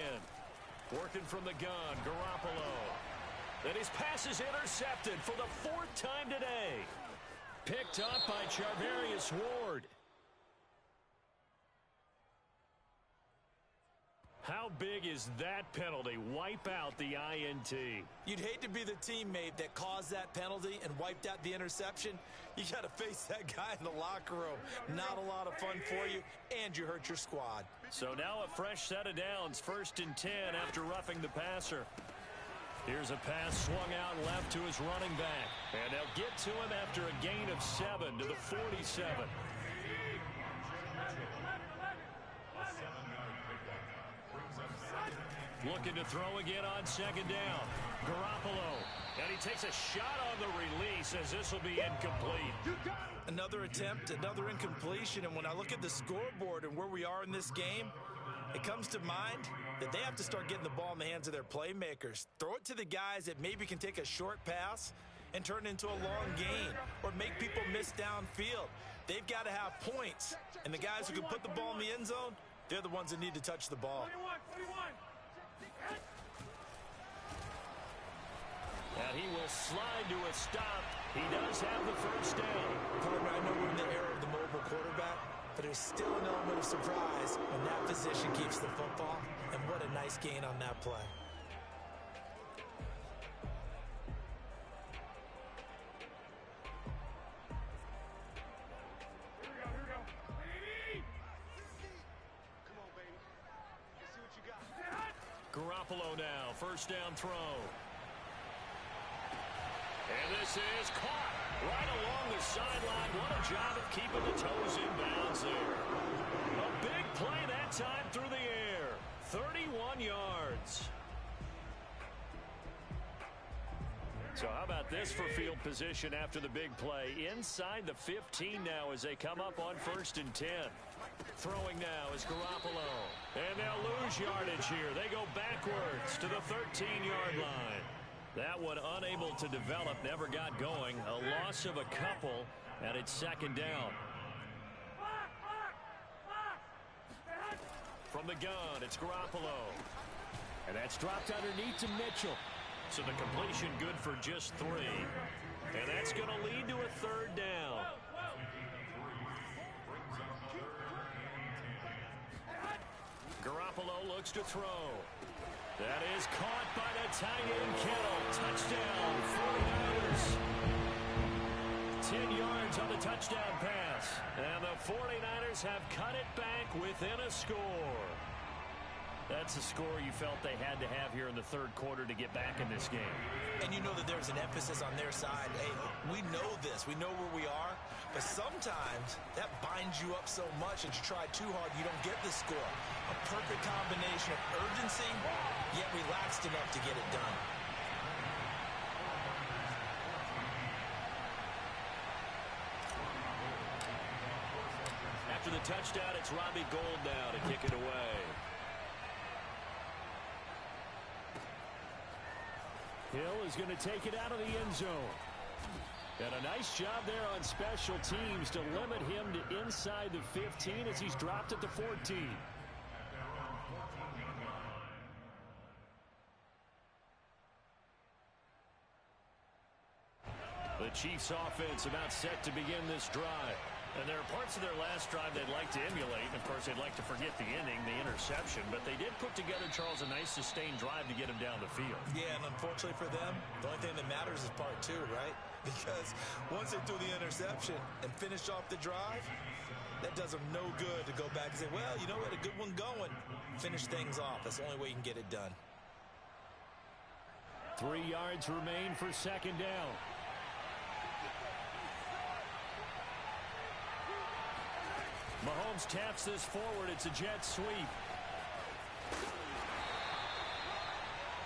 A: Working from the gun, Garoppolo. And his pass is intercepted for the 4th time today. Picked up by Charvarius Ward. How big is that penalty? Wipe out the INT.
G: You'd hate to be the teammate that caused that penalty and wiped out the interception. You got to face that guy in the locker room. Not a lot of fun for you, and you hurt your squad.
A: So now a fresh set of downs. 1st and 10 after roughing the passer. Here's a pass swung out left to his running back. And they'll get to him after a gain of 7 to the 47. Looking to throw again on second down. Garoppolo. And he takes a shot on the release as this will be incomplete.
D: Another attempt, another incompletion. And when I look at the scoreboard and where we are in this game, it comes to mind that they have to start getting the ball in the hands of their playmakers. Throw it to the guys that maybe can take a short pass and turn it into a long gain or make people miss downfield. They've got to have points. And the guys who can put the ball in the end zone, they're the ones that need to touch the ball.
A: And he will slide to a stop. He does have the first down.
D: Partner, I know we're in the era of the mobile quarterback, but there's still an element of surprise when that position keeps the football. And what a nice gain on that play.
A: Garoppolo now, first down throw. And this is caught right along the sideline. What a job of keeping the toes in bounds there. A big play that time through the air. 31 yards. So how about this for field position after the big play? Inside the 15 now as they come up on 1st and 10. Throwing now is Garoppolo. And they'll lose yardage here. They go backwards to the 13-yard line. That one unable to develop, never got going. A loss of a couple, and it's second down. From the gun, it's Garoppolo. And that's dropped underneath to Mitchell. So the completion good for just 3. And that's going to lead to a third down. Garoppolo looks to throw. That is caught by the tight end Kittle. Touchdown, 49ers. 10 yards on the touchdown pass. And the 49ers have cut it back within a score. That's a score you felt they had to have here in the third quarter to get back in this game.
D: And you know that there's an emphasis on their side. Hey, we know this. We know where we are. But sometimes that binds you up so much that you try too hard, you don't get the score. A perfect combination of urgency, yet relaxed enough to get it done.
A: After the touchdown, it's Robbie Gould now to kick it away. Hill is going to take it out of the end zone. And a nice job there on special teams to limit him to inside the 15 as he's dropped at the 14. The Chiefs offense about set to begin this drive. And there are parts of their last drive they'd like to emulate. Of course, they'd like to forget the inning, the interception. But they did put together, Charles, a nice sustained drive to get him down the field.
D: Yeah, and unfortunately for them, the only thing that matters is part 2, right? Because once they threw the interception and finished off the drive, that does them no good to go back and say, well, you know, we had a good one going. Finish things off. That's the only way you can get it done.
A: 3 yards remain for second down. Mahomes taps this forward. It's a jet sweep.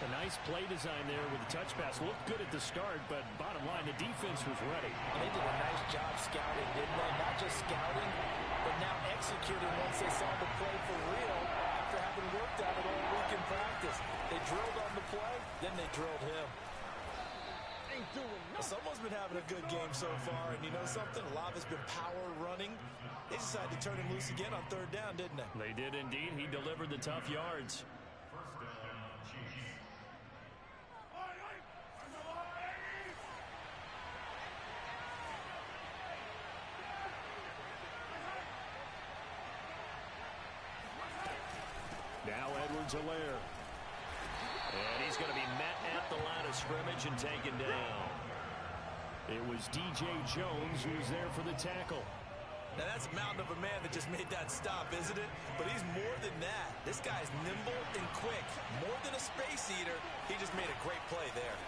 A: A nice play design there with the touch pass. Looked good at the start, but bottom line, the defense was ready.
G: They did a nice job scouting, didn't they? Not just scouting, but now executing once they saw the play for real after having worked at it all week in practice. They drilled on the play, then they drilled him.
D: Someone's been having a good game so far, and you know something? A lot of it's been power running. They decided to turn him loose again on third down, didn't they?
A: They did indeed. He delivered the tough yards. Now Edwards-Helaire. And he's going to be met at the line of scrimmage and taken down. It was D.J. Jones who was there for the tackle.
D: Now that's a mountain of a man that just made that stop, isn't it? But he's more than that. This guy's nimble and quick. More than a space eater, he just made a great play there.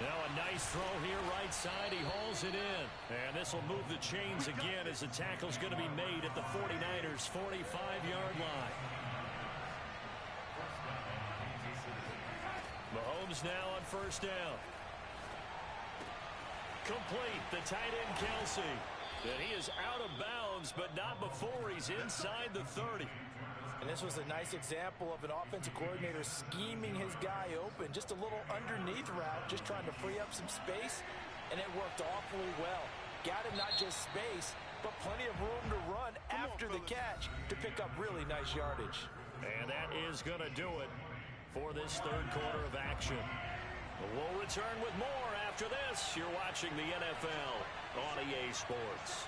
A: Now a nice throw here right side. He hauls it in. And this will move the chains again as the tackle's going to be made at the 49ers' 45-yard line. Mahomes now on first down. Complete. The tight end, Kelsey. And he is out of bounds, but not before he's inside the 30.
G: And this was a nice example of an offensive coordinator scheming his guy open. Just a little underneath route, just trying to free up some space, and it worked awfully well. Got him not just space, but plenty of room to run after the catch to pick up really nice yardage.
A: And that is going to do it for this third quarter of action. We'll return with more after this. You're watching the NFL on EA Sports.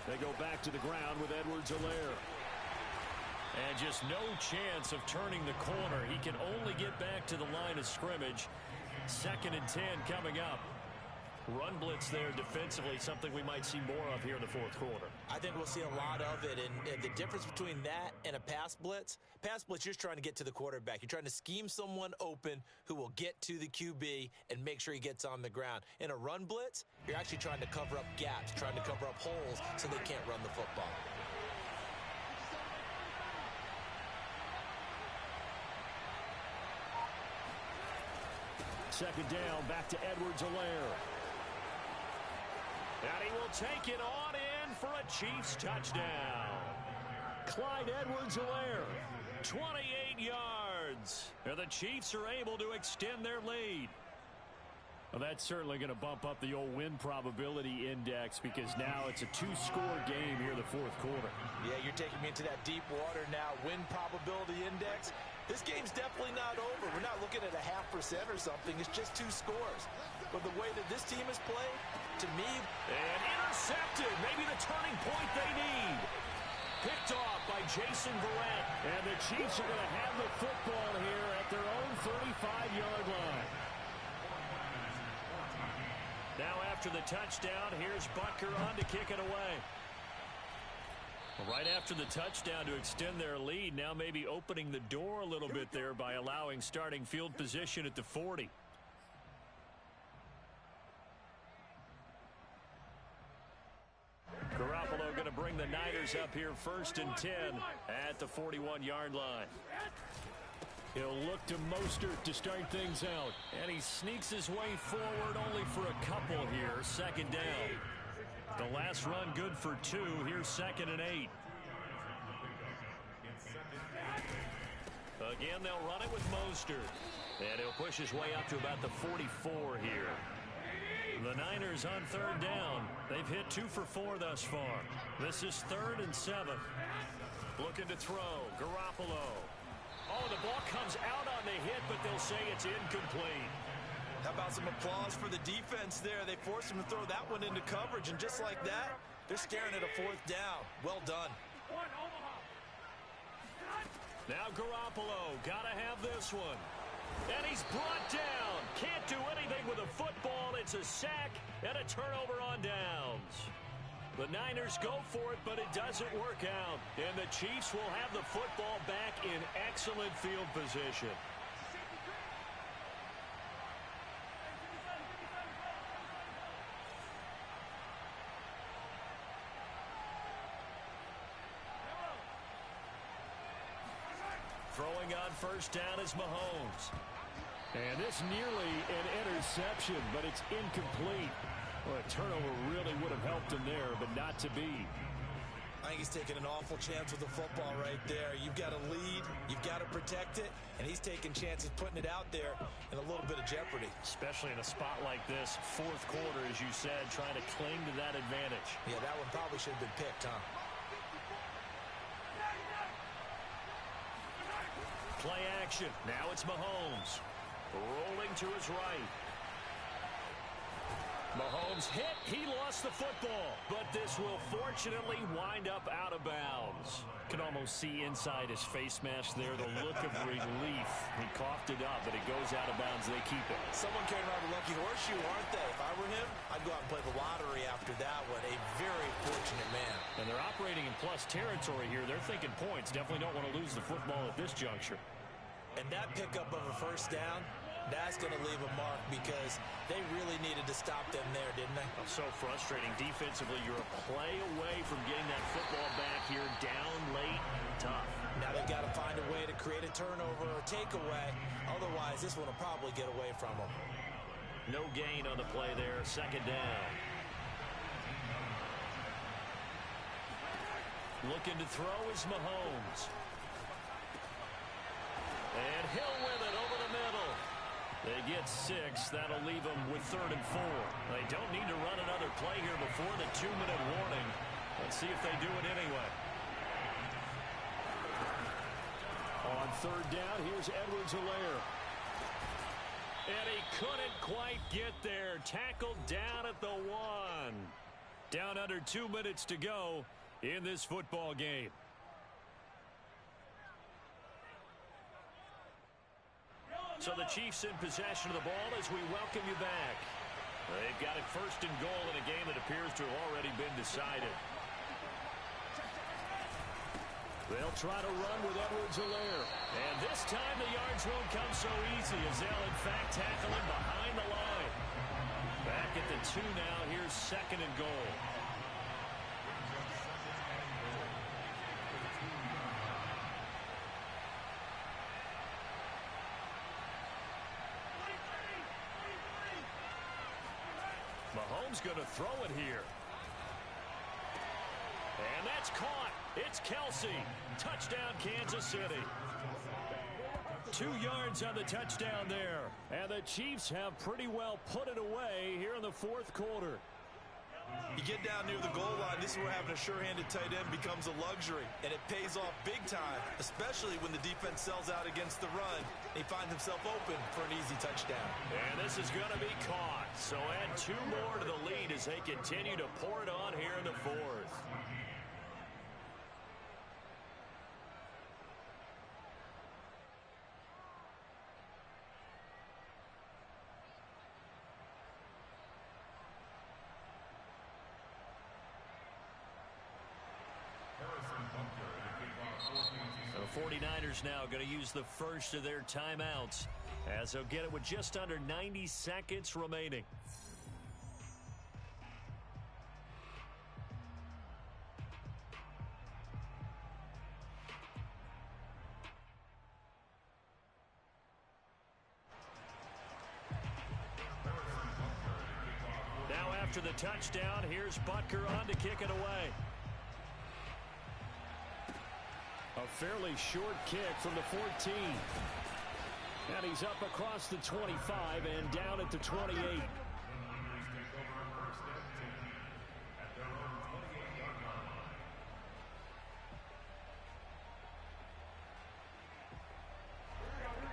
A: They go back to the ground with Edwards-Helaire. And just no chance of turning the corner. He can only get back to the line of scrimmage. 2nd and 10 coming up. Run blitz there defensively, something we might see more of here in the fourth quarter.
D: I think we'll see a lot of it, and the difference between that and a pass blitz, you're just trying to get to the quarterback. You're trying to scheme someone open who will get to the QB and make sure he gets on the ground. In a run blitz, you're actually trying to cover up gaps, trying to cover up holes so they can't run the football.
A: Second down, back to Edwards-Helaire. And he will take it on in for a Chiefs touchdown. Clyde Edwards-Helaire, 28 yards. And the Chiefs are able to extend their lead. Well, that's certainly going to bump up the old win probability index because now it's a 2-score game here in the fourth quarter.
G: Yeah, you're taking me into that deep water now. Win probability index. This game's definitely not over. We're not looking at a 0.5% or something. It's just 2 scores. But the way that this team has played, to me...
A: And intercepted. Maybe the turning point they need. Picked off by Jason Verrett. And the Chiefs are going to have the football here at their own 35-yard line. Now after the touchdown, here's Butker on to kick it away. Right after the touchdown to extend their lead, now maybe opening the door a little bit there by allowing starting field position at the 40. Garoppolo going to bring the Niners up here 1st and 10 at the 41-yard line. He'll look to Mostert to start things out. And he sneaks his way forward only for a couple here. 2nd down. The last run good for 2. Here's 2nd and 8. Again, they'll run it with Mostert. And he'll push his way up to about the 44 here. The Niners on 3rd down. They've hit 2 for 4 thus far. This is 3rd and 7. Looking to throw. Garoppolo. Oh, the ball comes out on the hit, but they'll say it's incomplete.
D: How about some applause for the defense there? They forced him to throw that one into coverage, and just like that, they're staring at a 4th down. Well done.
A: Now Garoppolo, gotta have this one. And he's brought down. Can't do anything with a football. It's a sack and a turnover on downs. The Niners go for it, but it doesn't work out. And the Chiefs will have the football back in excellent field position. Throwing on 1st down is Mahomes. And this nearly an interception, but it's incomplete. Well, a turnover really would have helped him there, but not to be.
D: I think he's taking an awful chance with the football right there. You've got to lead, you've got to protect it, and he's taking chances putting it out there in a little bit of jeopardy.
A: Especially in a spot like this, 4th quarter, as you said, trying to cling to that advantage.
D: Yeah, that one probably should have been picked, huh?
A: Play action. Now it's Mahomes. Rolling to his right. Mahomes hit. He lost the football. But this will fortunately wind up out of bounds. Can almost see inside his face mask there the look of relief. He coughed it up, but it goes out of bounds. They keep it.
D: Someone carrying around a lucky horseshoe, aren't they? If I were him, I'd go out and play the lottery after that one. A very fortunate man.
A: And they're operating in plus territory here. They're thinking points. Definitely don't want to lose the football at this juncture.
D: And that pickup of a first down, that's going to leave a mark because they really needed to stop them there, didn't they?
A: So frustrating. Defensively, you're a play away from getting that football back here down late. Tough.
D: Now they've got to find a way to create a turnover or takeaway. Otherwise, this one will probably get away from them.
A: No gain on the play there. Second down. Looking to throw is Mahomes. And he'll win it over the middle. They get 6. That'll leave them with 3rd and 4. They don't need to run another play here before the 2-minute warning. Let's see if they do it anyway. On 3rd down, here's Edwards-Helaire. And he couldn't quite get there. Tackled down at the 1. Down under 2 minutes to go in this football game. So the Chiefs in possession of the ball as we welcome you back. They've got it 1st and goal in a game that appears to have already been decided. They'll try to run with Edwards-Helaire. And this time the yards won't come so easy as they'll in fact tackle him behind the line. Back at the 2 now. Here's 2nd and goal. Mahomes going to throw it here. And that's caught. It's Kelsey. Touchdown, Kansas City. 2 yards on the touchdown there. And the Chiefs have pretty well put it away here in the 4th quarter.
D: You get down near the goal line, this is where having a sure-handed tight end becomes a luxury. And it pays off big time, especially when the defense sells out against the run. He finds himself open for an easy touchdown.
A: And this is going to be caught. So add 2 more to the lead as they continue to pour it on here in the 4th. The 49ers now going to use the first of their timeouts as they'll get it with just under 90 seconds remaining. Now after the touchdown, here's Butker on to kick it away. A fairly short kick from the 14. And he's up across the 25 and down at the 28.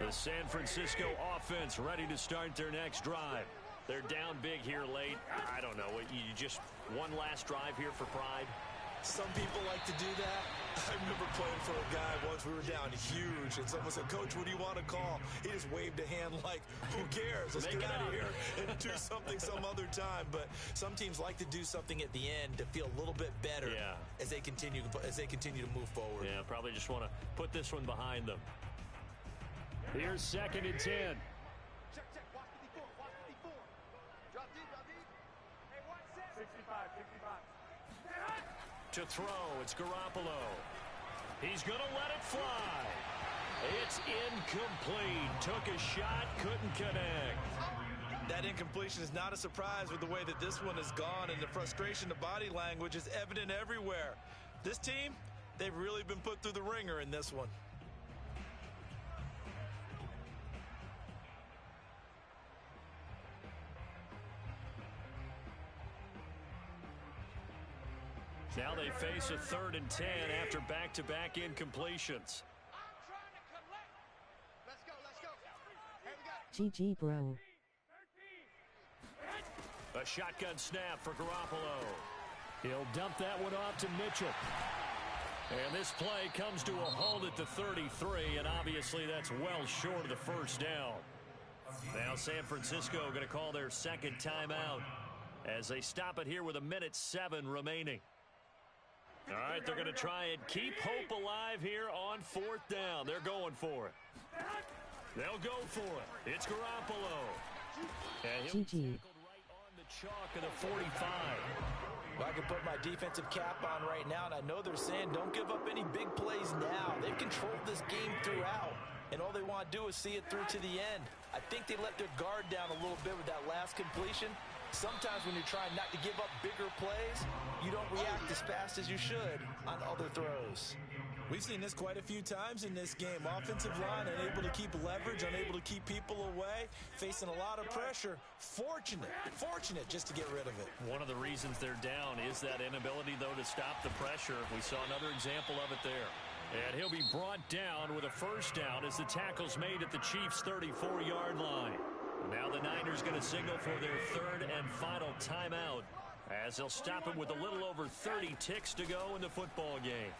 A: The San Francisco offense ready to start their next drive. They're down big here late. I don't know. You just one last drive here for pride?
D: Some people like to do that. I remember playing for a guy once. We were down huge, and someone said, "Coach, what do you want to call?" He just waved a hand like, "Who cares? Let's get out of here and do something some other time." But some teams like to do something at the end to feel a little bit better as they continue to move forward.
A: Yeah, probably just want to put this one behind them. Here's 2nd and 10.
H: Check. Watch 54. Drop deep. Hey, watch 65.
A: To throw, it's Garoppolo. He's going to let it fly. It's incomplete. Took a shot, couldn't connect.
D: That incompletion is not a surprise with the way that this one has gone, and the frustration, the body language is evident everywhere. This team, they've really been put through the ringer in this one.
A: Now they face a 3rd and 10 after back-to-back incompletions.
B: GG bro.
A: A shotgun snap for Garoppolo. He'll dump that one off to Mitchell. And this play comes to a halt at the 33, and obviously that's well short of the first down. Now San Francisco going to call their second timeout as they stop it here with 1:07 remaining. All right, they're going to try and keep hope alive here on fourth down. They're going for it. They'll go for it. It's Garoppolo. And he'll be tackled right on the chalk of the 45.
D: Well, I can put my defensive cap on right now, and I know they're saying don't give up any big plays now. They've controlled this game throughout, and all they want to do is see it through to the end. I think they let their guard down a little bit with that last completion. Sometimes when you're trying not to give up bigger plays, you don't react as fast as you should on other throws.
G: We've seen this quite a few times in this game. Offensive line unable to keep leverage, unable to keep people away, facing a lot of pressure. Fortunate just to get rid of it.
A: One of the reasons they're down is that inability, though, to stop the pressure. We saw another example of it there. And he'll be brought down with a first down as the tackle's made at the Chiefs' 34-yard line. Now the Niners going to signal for their third and final timeout as they'll stop him with a little over 30 ticks to go in the football game.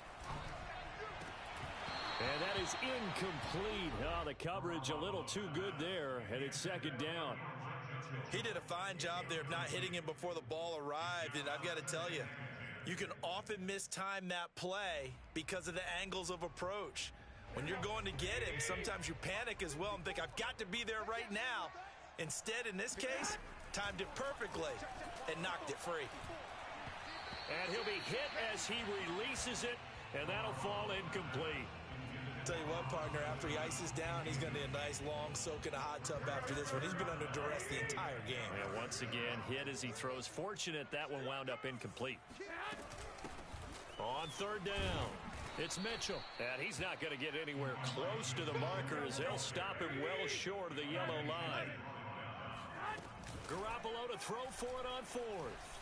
A: And that is incomplete. Oh, the coverage a little too good there, and it's second down.
D: He did a fine job there of not hitting him before the ball arrived, and I've got to tell you, you can often mistime that play because of the angles of approach. When you're going to get him, sometimes you panic as well and think, I've got to be there right now. Instead, in this case, timed it perfectly and knocked it free.
A: And he'll be hit as he releases it, and that'll fall incomplete.
D: Tell you what, partner, after he ices down, he's going to need a nice long soak in a hot tub after this one. He's been under duress the entire game.
A: And once again, hit as he throws. Fortunate that one wound up incomplete. On third down, it's Mitchell. And he's not going to get anywhere close to the marker as they'll stop him well short of the yellow line. Garoppolo to throw for it on fourth.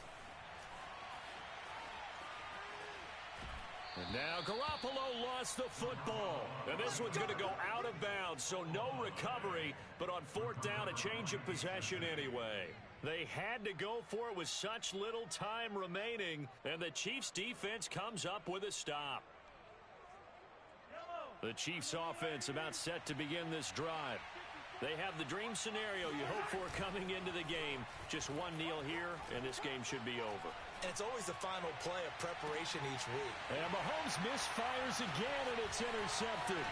A: And now Garoppolo lost the football. And this one's going to go out of bounds, so no recovery. But on fourth down, a change of possession anyway. They had to go for it with such little time remaining. And the Chiefs' defense comes up with a stop. The Chiefs' offense about set to begin this drive. They have the dream scenario you hope for coming into the game. Just one kneel here, and this game should be over.
D: And it's always the final play of preparation each week.
A: And Mahomes misfires again, and it's intercepted.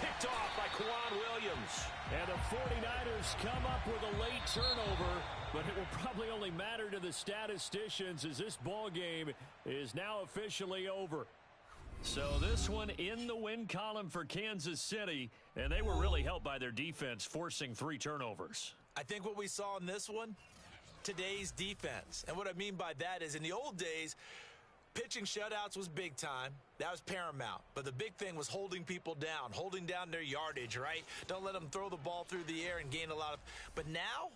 A: Picked off by Quan Williams. And the 49ers come up with a late turnover, but it will probably only matter to the statisticians as this ball game is now officially over. So this one in the win column for Kansas City, and they were really helped by their defense forcing 3 turnovers.
D: I think what we saw in this one, today's defense. And what I mean by that is in the old days, pitching shutouts was big time. That was paramount. But the big thing was holding people down, holding down their yardage, right? Don't let them throw the ball through the air and gain a lot of. But now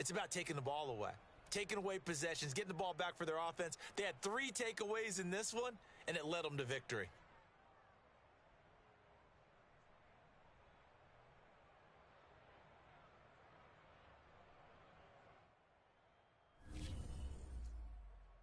D: it's about taking the ball away, taking away possessions, getting the ball back for their offense. They had 3 takeaways in this one, and it led them to victory.